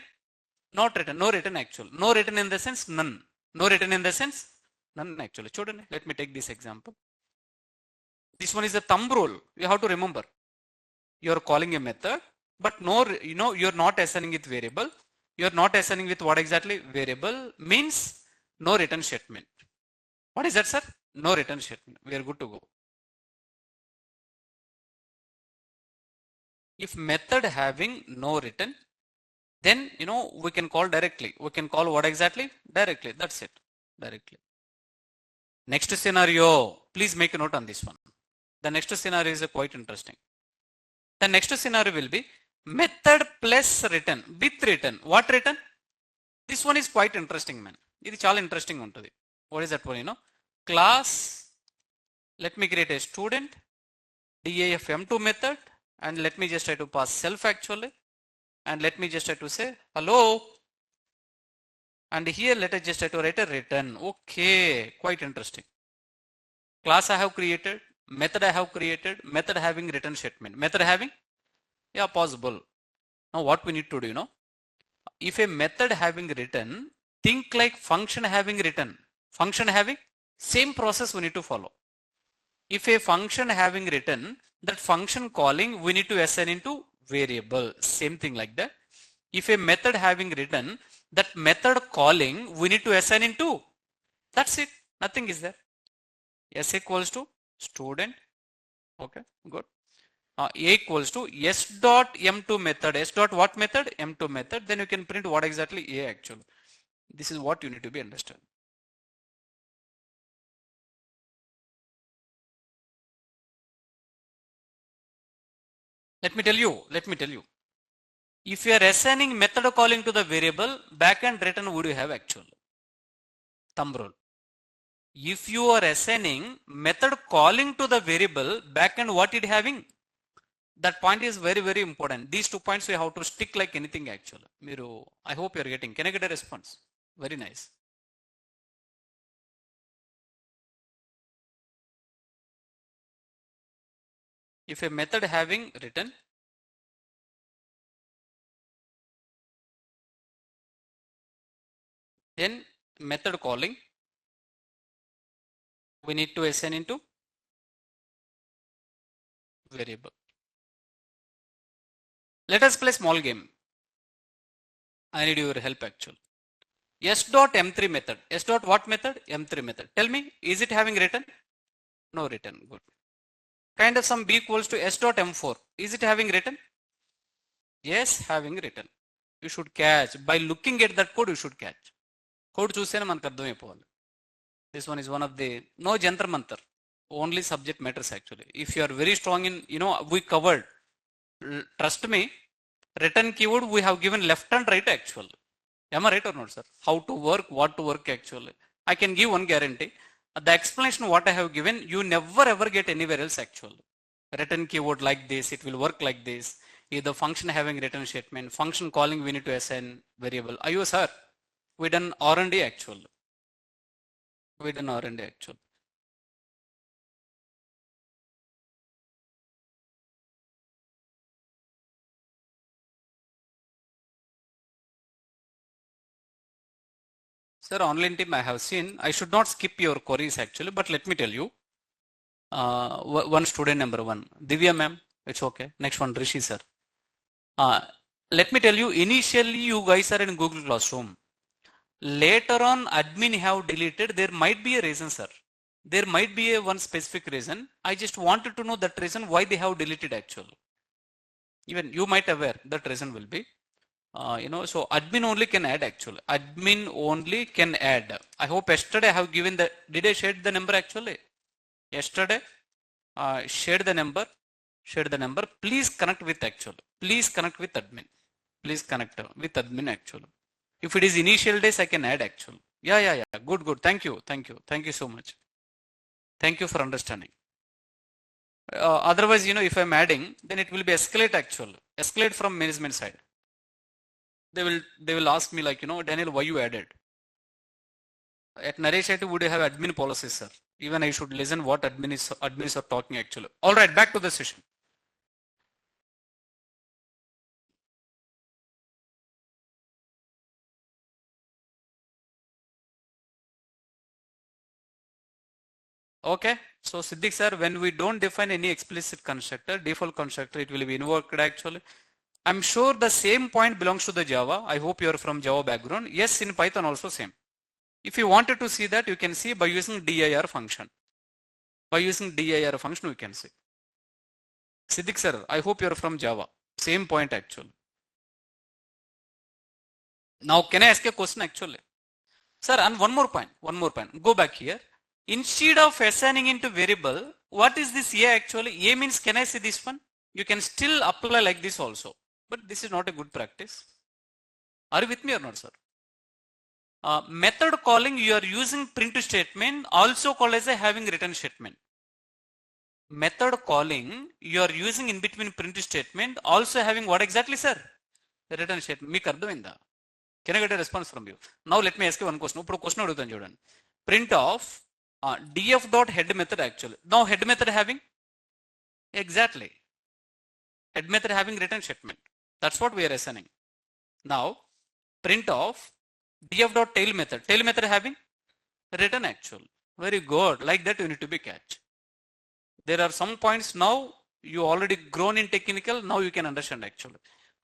not written, no written actual. No written in the sense none. No written in the sense none actually. Children, let me take this example. This one is a thumb rule. You have to remember. You are calling a method, but no, you're not assigning it variable. You're not assigning with what exactly? Variable means no return statement. What is that, sir? No return statement. We are good to go. If method having no return, then we can call directly. We can call what exactly? Directly. That's it. Directly. Next scenario, please make a note on this one. The next scenario is quite interesting. The next scenario will be method plus return with return. What return? This one is quite interesting, man. It is all interesting on today. What is that one? Class. Let me create a student DAF M2 method and let me just try to pass self actually. And let me just try to say hello. And here let us just try to write a return. Okay, quite interesting. Class I have created, method I have created, method having return statement. Method having? Yeah, possible. Now what we need to do, if a method having return, think like function having return. Function having? Same process we need to follow. If a function having return, that function calling we need to assign into variable. Same thing like that. If a method having return, that method calling we need to assign into. That's it. Nothing is there. S equals to student. Okay, good. A equals to S dot M2 method. S dot what method? M2 method. Then you can print what exactly A actually. This is what you need to be understand. Let me tell you. If you are assigning method calling to the variable, backend return would you have actually? Thumb rule. If you are assigning method calling to the variable, backend what it having? That point is very, very important. These 2 points we have to stick like anything actually. I hope you are getting. Can I get a response? Very nice. If a method having return, then method calling we need to assign into variable. Let us play small game. I need your help actually. S dot M3 method. S dot what method? M3 method. Tell me, is it having return? No return. Good. Kind of some B equals to S dot M4. Is it having return? Yes, having return. You should catch. By looking at that code, you should catch. Code చూస్తేనే మనకు అర్థమైపోవాలి. This one is one of the no jantar mantar, only subject matters actually. If you are very strong in, we covered, trust me, return keyword we have given left and right actually. Am I right or not, sir? How to work, what to work actually. I can give one guarantee. The explanation what I have given, you never ever get anywhere else actually. Return keyword like this, it will work like this. Either function having return statement, function calling we need to assign variable. Are you, sir? We done R&D actually. We done R&D actually. Sir, online team I have seen. I should not skip your queries actually, but let me tell you. One student number one, Divya ma'am, it's okay. Next one, Rishi sir. Let me tell you, initially you guys are in Google Classroom. Later on, admin have deleted. There might be a reason, sir. There might be a one specific reason. I just wanted to know that reason why they have deleted actually. Even you might aware that reason will be. So admin only can add actually. Admin only can add. I hope yesterday I have given the, did I share the number actually? Yesterday, share the number. Please connect with actually. Please connect with admin. Please connect with admin actually. If it is initial days, I can add actually. Yeah. Good. Thank you so much. Thank you for understanding. Otherwise, if I'm adding, then it will be escalate actually. Escalate from management side. They will ask me like, Daniel, why you added? At Naresh, would you have admin policies, sir? Even I should listen what admins are talking actually. All right, back to the session. Okay. So Siddiq sir, when we don't define any explicit constructor, default constructor, it will be invoked actually. I'm sure the same point belongs to the Java. I hope you are from Java background. Yes, in Python also same. If you wanted to see that, you can see by using dir function. By using dir function, we can see. Siddiq sir, I hope you are from Java. Same point actually. Now, can I ask a question actually? Sir, and one more point, one more point. Go back here. Instead of assigning into variable, what is this A actually? A means, can I see this one? You can still apply like this also. But this is not a good practice. Are you with me or not, sir? Method calling, you are using print statement, also called as a having return statement. Method calling, you are using in between print statement, also having what exactly, sir? Return statement. మీకు అర్థమైందా? Can I get a response from you? Now let me ask you one question. ఇప్పుడు question అడుగుతాను చూడండి. Print of df dot head method actually. Now head method having exactly head method having return statement. That's what we are assigning. Now print of df dot tail method. Tail method having return actual. Very good. Like that you need to be catch. There are some points now you already grown in technical. Now you can understand actually.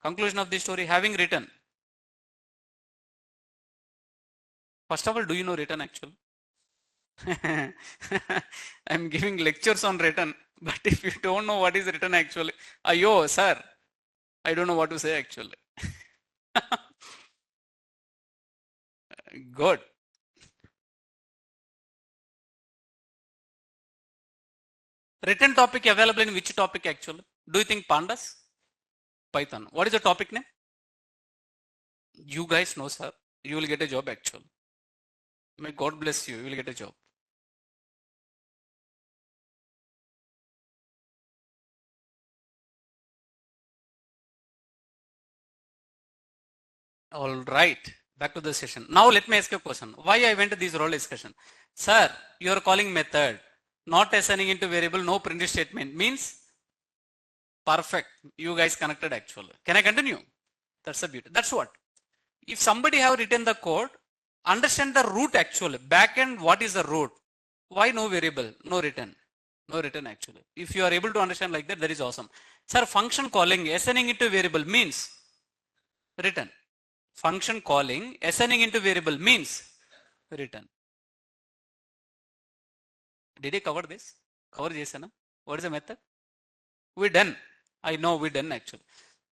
Conclusion of the story, having written. First of all, do you know written actually? I'm giving lectures on written, but if you don't know what is written actually, ayo, sir, I don't know what to say actually. Good. Written topic available in which topic actually? Do you think pandas? Python. What is the topic name? You guys know, sir. You will get a job actually. May God bless you. You will get a job. All right. Back to the session. Now let me ask you a question. Why I went to this role discussion? Sir, you are calling method, not assigning into variable, no print statement. Means perfect. You guys connected actually. Can I continue? That's a beauty. That's what. If somebody have written the code, understand the root actually. Backend, what is the root? Why no variable? No written. No written actually. If you are able to understand like that, that is awesome. Sir, function calling, assigning into variable means written. Function calling, assigning into variable means written. Did he cover this? Cover Jason? What is the method? We done. I know we done actually.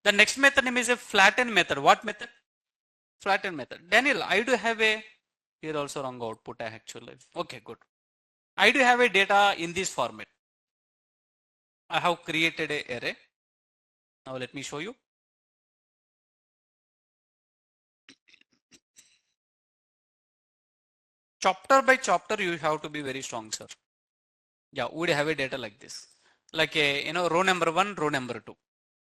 The next method name is a flatten method. What method? Flatten method. Daniel, I do have a, here also wrong output actually. Okay, good. I do have a data in this format. I have created a array. Now let me show you. Chapter by chapter, you have to be very strong, sir. Yeah, we have a data like this. Like a, row number 1, row number 2.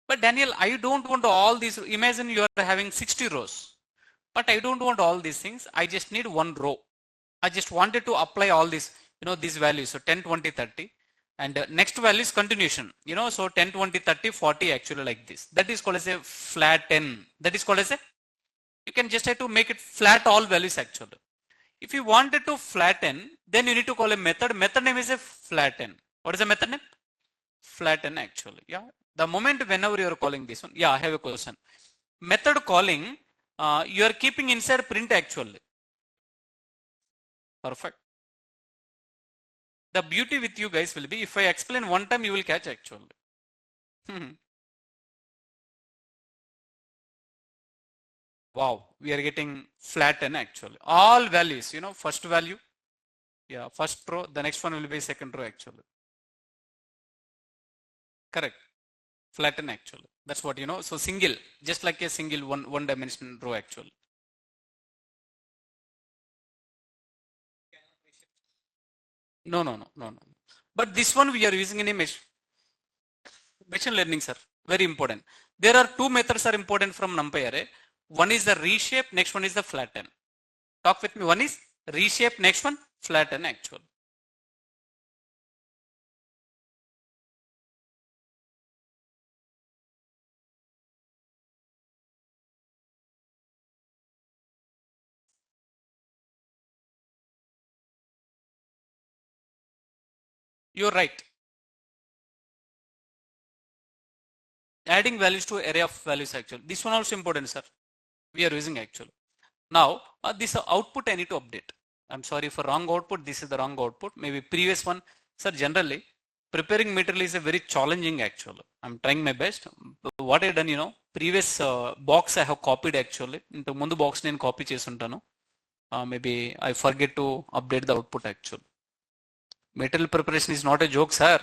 But Daniel, I don't want all these. Imagine you are having 60 rows. But I don't want all these things. I just need one row. I just wanted to apply all these, these values. So 10, 20, 30. And next value is continuation. So 10, 20, 30, 40 actually like this. That is called as a flatten. That is called as a, you can just have to make it flat all values actually. If you wanted to flatten, then you need to call a method. Method name is a flatten. What is the method name? Flatten actually. Yeah. The moment whenever you are calling this one. Yeah, I have a question. Method calling, you are keeping inside print actually. Perfect. The beauty with you guys will be, if I explain one time, you will catch actually. Wow, we are getting flatten actually. All values, first value. Yeah, first row, the next one will be second row actually. Correct. Flatten actually. That's what So single, just like a single one dimension row actually. No, no, no, no, no. But this one we are using in a machine learning, sir. Very important. There are two methods are important from NumPy array. One is the reshape, next one is the flatten. Talk with me. One is reshape, next one flatten actual. You're right. Adding values to array of values actually. This one also important, sir. We are using actually. Now, this output I need to update. I'm sorry for wrong output. This is the wrong output. Maybe previous one. Sir, generally, preparing material is a very challenging actually. I'm trying my best. What I done, previous box I have copied actually. ఇంతకు ముందు box నేను copy చేసి ఉంటాను. Maybe I forget to update the output actually. Material preparation is not a joke, sir.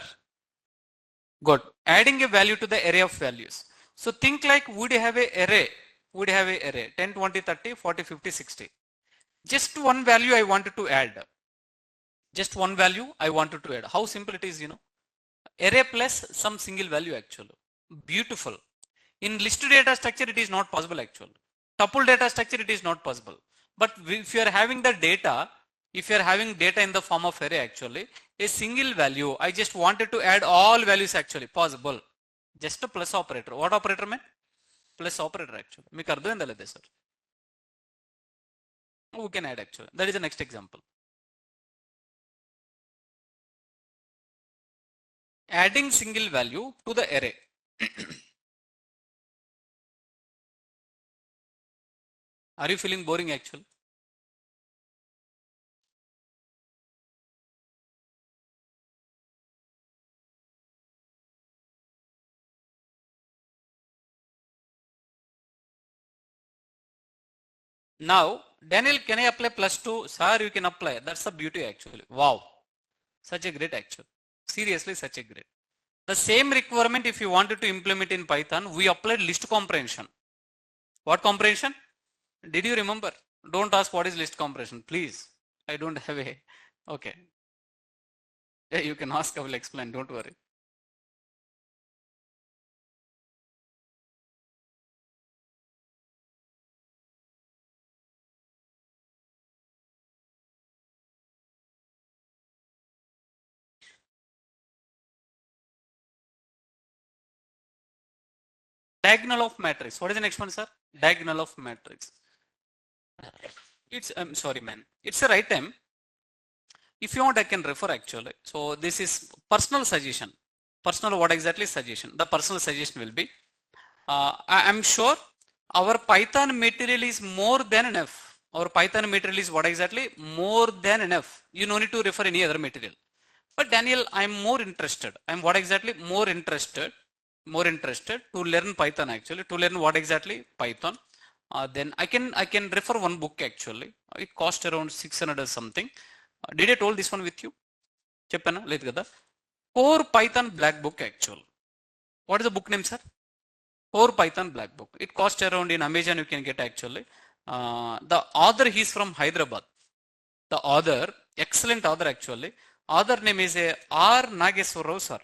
Good. Adding a value to the array of values. So think like would have a array. Would have a array 10, 20, 30, 40, 50, 60. Just one value I wanted to add. Just one value I wanted to add. How simple it is, Array plus some single value actually. Beautiful. In list data structure, it is not possible actually. Tuple data structure, it is not possible. But if you are having the data, if you are having data in the form of array actually, a single value, I just wanted to add all values actually possible. Just a plus operator. What operator mean? Plus operator actually. మీకు అర్థమైందా లేదా sir? We can add actually. That is the next example. Adding single value to the array. Are you feeling boring actually? Now, Daniel, can I apply plus 2? Sir, you can apply. That's the beauty actually. Wow. Such a great actually. Seriously, such a great. The same requirement if you wanted to implement in Python, we applied list comprehension. What comprehension? Did you remember? Don't ask what is list comprehension, please. I don't have a, okay. Yeah, you can ask, I will explain, don't worry. Diagonal of matrix. What is the next one, sir? Diagonal of matrix. It's, I'm sorry, man. It's the right time. If you want, I can refer actually. So this is personal suggestion. Personal, what exactly suggestion? The personal suggestion will be, I'm sure our Python material is more than enough. Our Python material is what exactly? More than enough. You no need to refer any other material. But Daniel, I'm more interested. I'm what exactly? More interested to learn Python actually, to learn what exactly? Python. Then I can refer one book actually. It cost around 600 or something. Did I told this one with you? Cheppana లేదు కదా. Core Python Black Book actual. What is the book name, sir? Core Python Black Book. It cost around in Amazon you can get actually. The author is from Hyderabad. The author, excellent author actually. Author name is a R. Nageswara sir.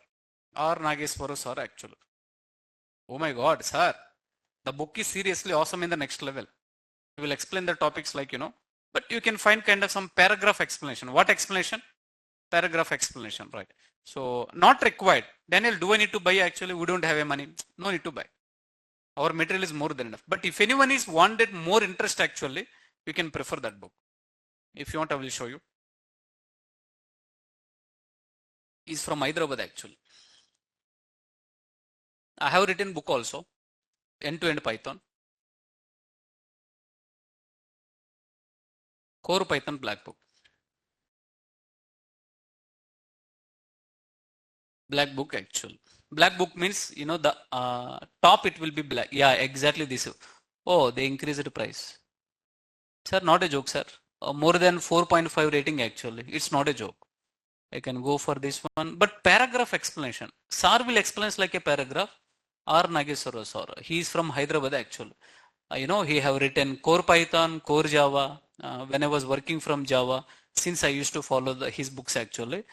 R. Nageswara sir actually. Oh my God, sir. The book is seriously awesome in the next level. We will explain the topics like, but you can find kind of some paragraph explanation. What explanation? Paragraph explanation, right? So not required. Daniel, do I need to buy? Actually, we don't have a money. No need to buy. Our material is more than enough. But if anyone is wanted more interest actually, you can prefer that book. If you want, I will show you. Is from Hyderabad actually. I have written book also, end-to-end Python. Core Python Black Book. Black Book actually. Black Book means, the top it will be black. Yeah, exactly this. Oh, they increased the price. Sir, not a joke, sir. More than 4.5 rating actually. It's not a joke. I can go for this one. But paragraph explanation. Sir will explain like a paragraph. R. Nageswara sir. He is from Hyderabad actually. He have written core Python, core Java. When I was working from Java, since I used to follow his books actually.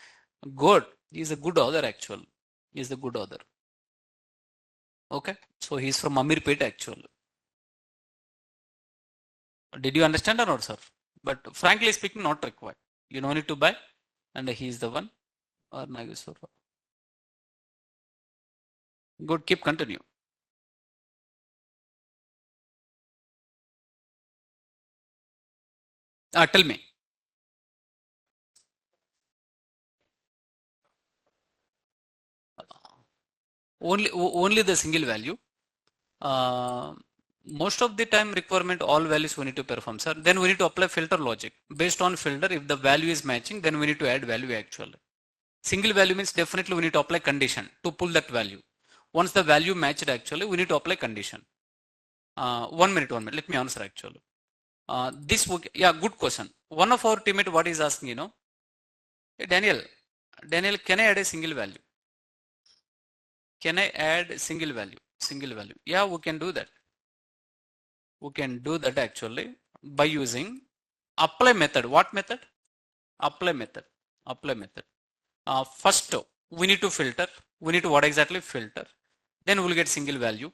Good. He is a good author actually. He is a good author. Okay. So he is from Amirpet actually. Did you understand or not, sir? But frankly speaking, not required. You no need to buy, and he is the one. Or Nageswara. Good. Keep continue. Tell me. Only the single value. Most of the time requirement all values we need to perform, sir. Then we need to apply filter logic. Based on filter, if the value is matching, then we need to add value actually. Single value means definitely we need to apply condition to pull that value. Once the value matched actually, we need to apply condition. 1 minute, let me answer actually. Yeah, good question. One of our teammate, what is asking, hey, Daniel, can I add a single value? Can I add single value? Single value. Yeah, we can do that. We can do that actually by using apply method. What method? Apply method. Apply method. First, we need to filter. We need to what exactly? Filter. Then we'll get single value.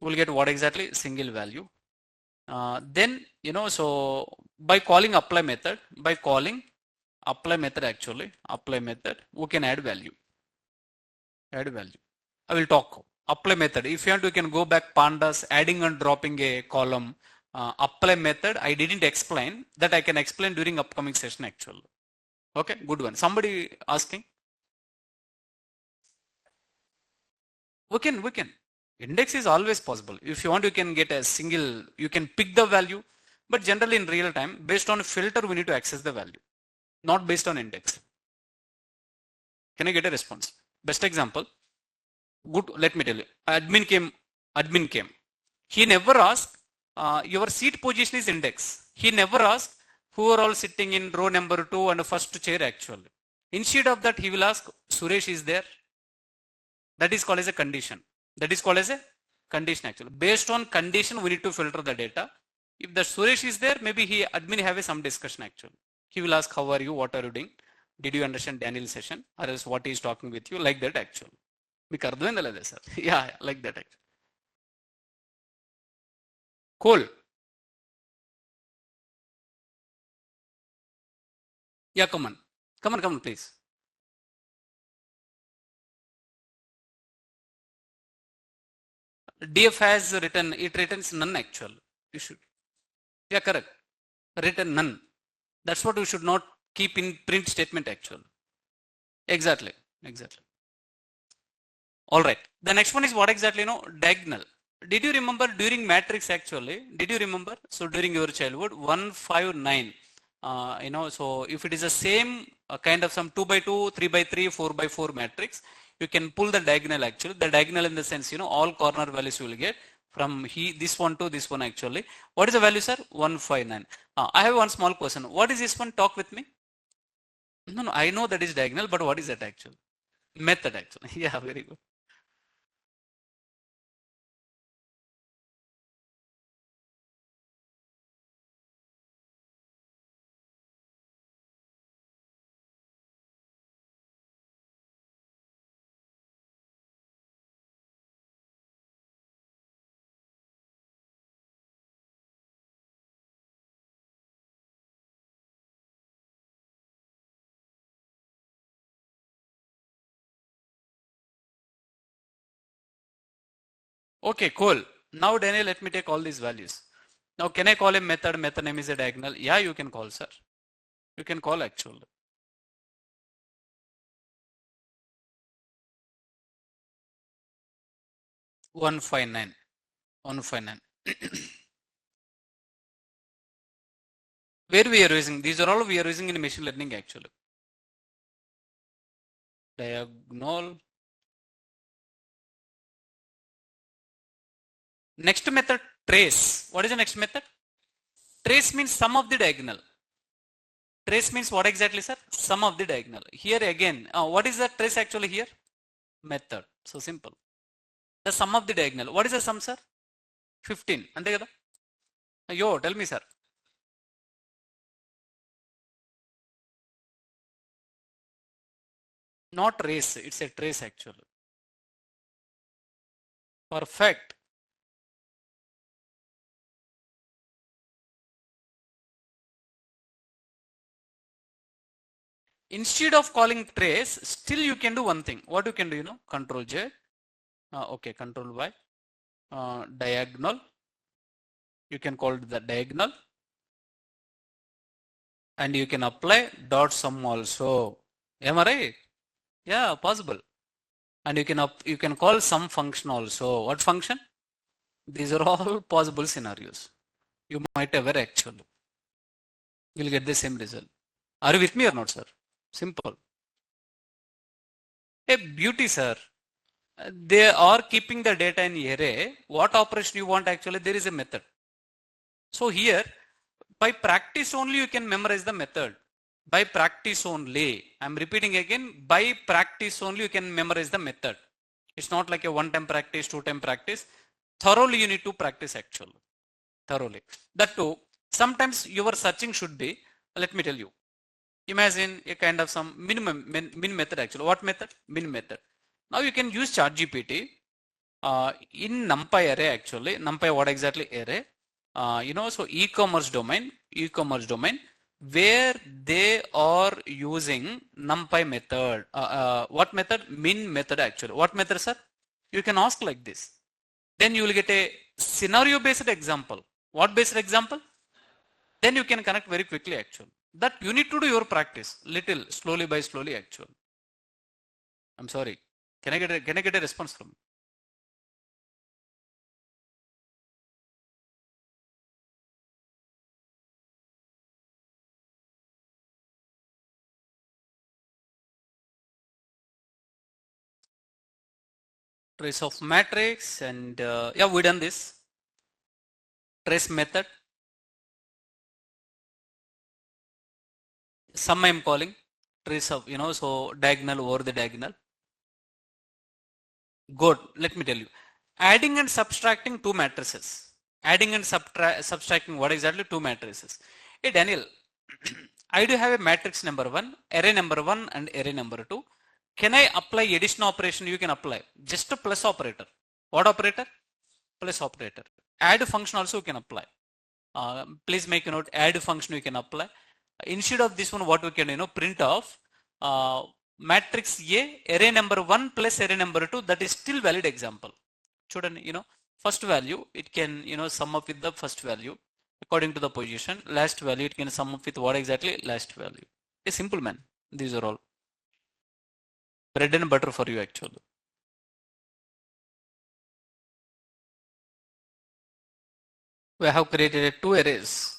We'll get what exactly? Single value. Then, so by calling apply method, actually, apply method, we can add value. Add value. I will talk. Apply method. If you want, you can go back pandas, adding and dropping a column. Apply method, I didn't explain. That I can explain during upcoming session actually. Okay, good one. Somebody asking? We can. Index is always possible. If you want, you can get a single, you can pick the value. But generally in real time, based on filter, we need to access the value. Not based on index. Can I get a response? Best example. Good, let me tell you. Admin came. He never asked, your seat position is index. He never asked who are all sitting in row number 2 and first chair actually. Instead of that, he will ask, Suresh is there. That is called as a condition. That is called as a condition actually. Based on condition, we need to filter the data. If the Suresh is there, maybe admin have some discussion actually. He will ask, how are you? What are you doing? Did you understand Daniel's session? Or else what he is talking with you? Like that actually. మీకు అర్థమైందా లేదా sir? Yeah, like that actually. Cool. Yeah, come on, please. DF has written, it returns none actually. You should. Yeah, correct. Written none. That's what we should not keep in print statement actually. Exactly. All right. The next one is what exactly, diagonal. Did you remember during matrix actually? Did you remember? So during your childhood, 159. So if it is the same kind of some 2 by 2, 3 by 3, 4 by 4 matrix, you can pull the diagonal actually. The diagonal in the sense, all corner values you will get from this one to this one actually. What is the value, sir? 159. I have one small question. What is this one? Talk with me. No, I know that is diagonal, but what is that actually? Method actually. Yeah, very good. Okay, cool. Now, Daniel, let me take all these values. Now, can I call a method? Method name is a diagonal. Yeah, you can call, sir. You can call actually. One five nine. Where we are using? These are all we are using in machine learning actually. Diagonal. Next method, trace. What is the next method? Trace means sum of the diagonal. Trace means what exactly, sir? Sum of the diagonal. Here again, what is the trace actually here? Method. So simple. The sum of the diagonal. What is the sum, sir? 15. Ante kada? Yo, tell me, sir. Not race. It's a trace actually. Perfect. Instead of calling trace, still you can do one thing. What you can do, Control J. Okay, Control Y. Diagonal. You can call it the diagonal. And you can apply dot sum also. Am I right? Yeah, possible. and you can call some function also. What function? These are all possible scenarios. You might ever actually. You'll get the same result. Are you with me or not, sir? Simple. A beauty, sir. They are keeping the data in array. What operation you want actually? There is a method. So here, by practice only you can memorize the method. By practice only. I'm repeating again. By practice only you can memorize the method. It's not like a one-time practice, two-time practice. Thoroughly you need to practice actually. Thoroughly. That too, sometimes your searching should be, let me tell you. Imagine a kind of some min method actually. What method? Min method. Now you can use ChatGPT in NUMPY array actually. NUMPY what exactly array? So e-commerce domain, where they are using NUMPY method. What method? Min method actually. What method, sir? You can ask like this. Then you will get a scenario based example. What based example? Then you can connect very quickly actually. That you need to do your practice little slowly by slowly actually. I'm sorry. Can I get a response from you? Trace of matrix and yeah, we done this. Trace method. Sum I'm calling. Trace of, so diagonal over the diagonal. Good. Let me tell you. Adding and subtracting two matrices. Adding and subtracting what exactly? Two matrices. Hey Daniel, I do have a matrix number 1, array number 1 and array number 2. Can I apply addition operation? You can apply. Just a plus operator. What operator? Plus operator. Add function also you can apply. Please make a note, add function you can apply. Instead of this one, what we can, print off matrix A, array number 1 plus array number 2, that is still valid example. Shouldn't, first value, it can, sum up with the first value according to the position. Last value, it can sum up with what exactly? Last value. A simple man. These are all. Bread and butter for you actually. We have created two arrays.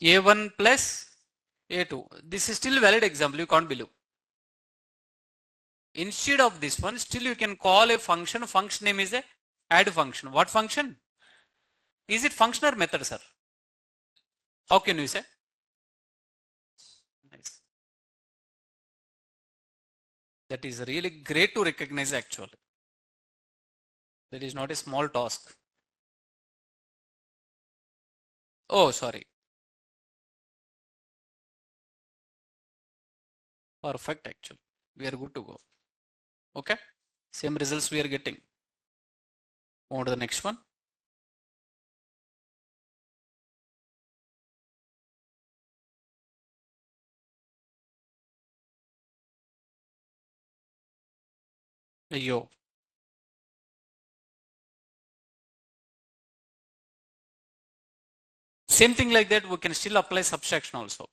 A1 plus A2. This is still valid example. You can't believe. Instead of this one, still you can call a function. Function name is a add function. What function? Is it function or method, sir? How can you say? Nice. That is really great to recognize actually. That is not a small task. Oh, sorry. Perfect actually. We are good to go. Okay. Same results we are getting. On to the next one. Yo. Same thing like that, we can still apply subtraction also.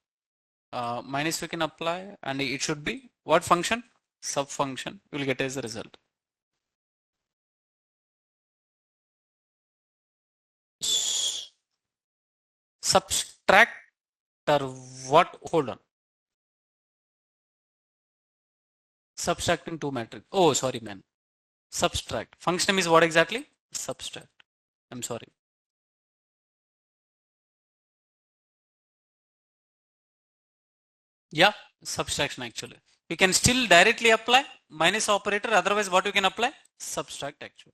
Minus we can apply and it should be what function? Sub function. You will get as a result. Subtract or what? Hold on. Subtracting two matrix. Oh, sorry, man. Subtract. Function name is what exactly? Subtract. I'm sorry. Yeah, subtraction actually. You can still directly apply minus operator. Otherwise, what you can apply? Subtract actually.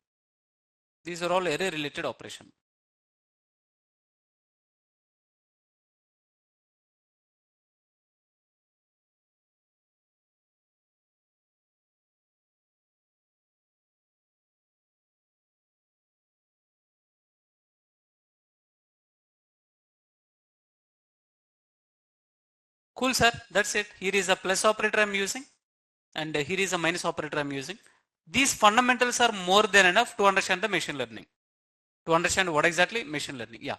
These are all array related operation. Cool, sir. That's it. Here is a plus operator I'm using, and here is a minus operator I'm using. These fundamentals are more than enough to understand the machine learning. To understand what exactly machine learning. Yeah.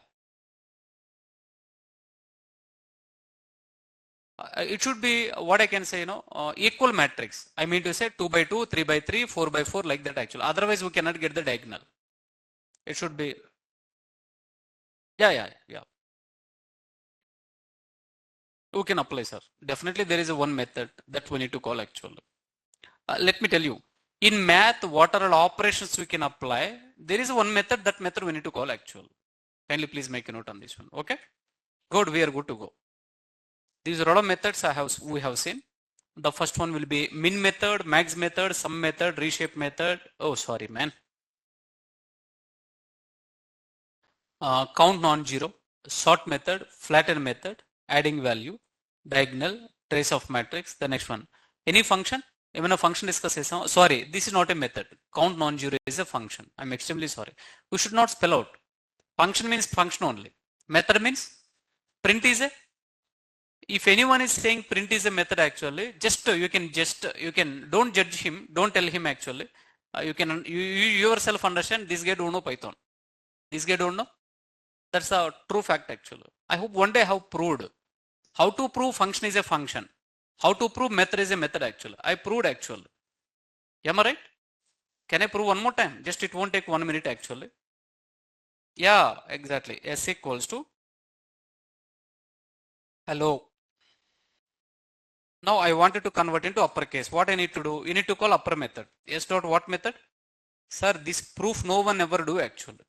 It should be what I can say, equal matrix. I mean to say 2 by 2, 3 by 3, 4 by 4 like that actually. Otherwise we cannot get the diagonal. It should be, yeah. We can apply, sir. Definitely there is a one method that we need to call actually. Let me tell you, in math, what are all operations we can apply? There is one method, that method we need to call actual. Kindly please make a note on this one. Okay. Good, we are good to go. These are all methods we have seen. The first one will be min method, max method, sum method, reshape method. Oh, sorry, man. Count non-zero, sort method, flatten method, adding value, diagonal, trace of matrix. The next one, any function, even a function discuss. Sorry, this is not a method. Count non-zero is a function. I'm extremely sorry. We should not spell out. Function means function only. Method means print is a. If anyone is saying print is a method actually, you can don't judge him, don't tell him actually. You yourself understand this guy don't know Python. This guy don't know. That's a true fact actually. I hope one day I have proved how to prove function is a function. How to prove method is a method actually. I proved actually. Am I right? Can I prove one more time? Just it won't take 1 minute actually. Yeah, exactly. S equals to hello. Now I wanted to convert into uppercase. What I need to do? You need to call upper method. S dot what method? Sir, this proof no one ever do actually.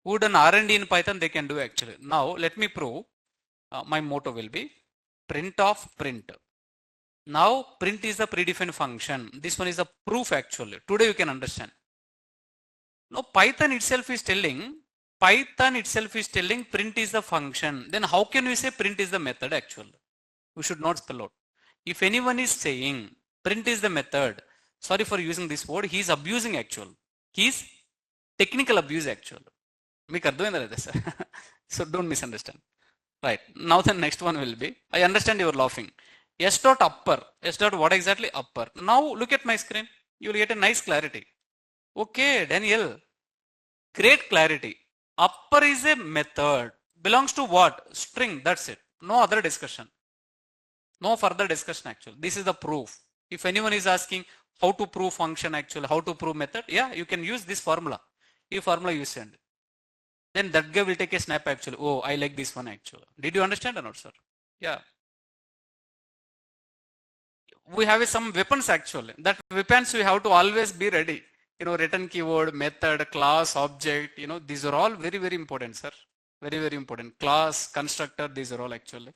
Who done R&D in Python, they can do actually. Now let me prove. My motto will be print of print. Now print is the predefined function. This one is a proof actually. Today you can understand. Now Python itself is telling print is the function. Then how can we say print is the method actually? We should not spell out. If anyone is saying print is the method, sorry for using this word, he is abusing actual. He is technical abuse actual. మీకు అర్థమైందా లేదా sir? So don't misunderstand. Right. Now the next one will be, I understand you are laughing. S dot upper. S dot what exactly? Upper. Now look at my screen. You will get a nice clarity. Okay, Daniel. Great clarity. Upper is a method. Belongs to what? String. That's it. No other discussion. No further discussion actually. This is the proof. If anyone is asking how to prove function actually, how to prove method, yeah, you can use this formula. This formula you send. Then that guy will take a snap actually. Oh, I like this one actually. Did you understand or not, sir? Yeah. We have some weapons actually. That weapons we have to always be ready. Return keyword, method, class, object, these are all very, very important, sir. Very, very important. Class, constructor, these are all actually.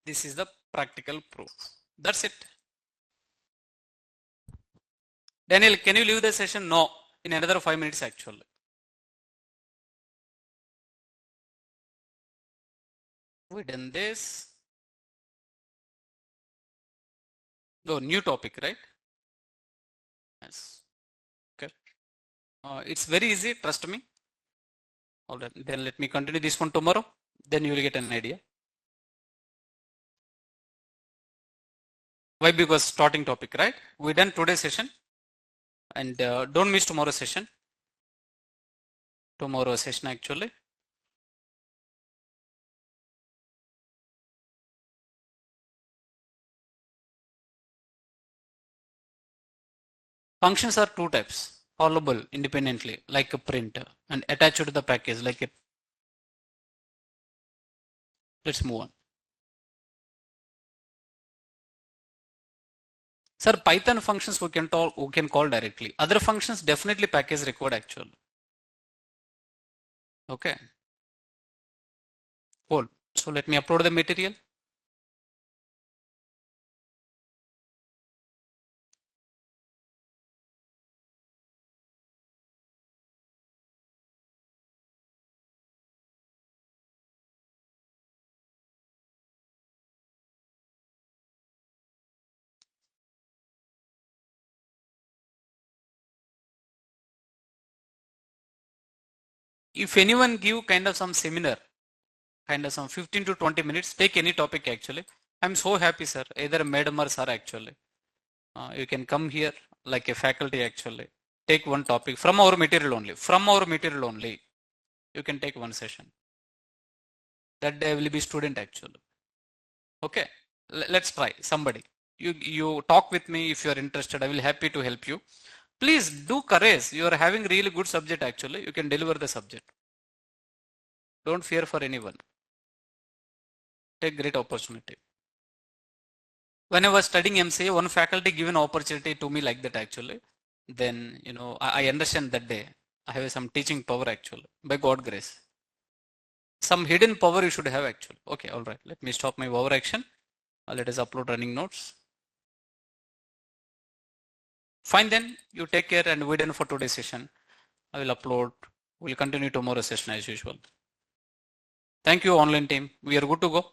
This is the practical proof. That's it. Daniel, can you leave the session? No. In another 5 minutes actually. We done this. No, new topic, right? Yes. Okay. It's very easy, trust me. All right. Then let me continue this one tomorrow. Then you will get an idea. Why? Because starting topic, right? We done today's session. And don't miss tomorrow's session. Tomorrow's session actually. Functions are two types. Callable independently, like a print, and attached to the package, like a. Let's move on. Sir, Python functions we can call directly. Other functions definitely package required actually. Okay. Cool. So let me upload the material. if anyone give kind of some seminar, kind of some 15 to 20 minutes, take any topic actually. I'm so happy, sir. Either madam or sir actually. You can come here like a faculty actually. Take one topic from our material only. From our material only. You can take one session. That day I will be student actually. Okay. Let's try. Somebody. You talk with me if you are interested. I will happy to help you. Please do courage. You are having really good subject actually. You can deliver the subject. Don't fear for anyone. Take great opportunity. When I was studying MCA, one faculty given opportunity to me like that actually. Then, I understand that day. I have some teaching power actually, by God grace. Some hidden power you should have actually. Okay, all right. Let me stop my over action. Let us upload running notes. Fine then, you take care and we're done for today's session. I will upload. We'll continue tomorrow's session as usual. Thank you, online team. We are good to go.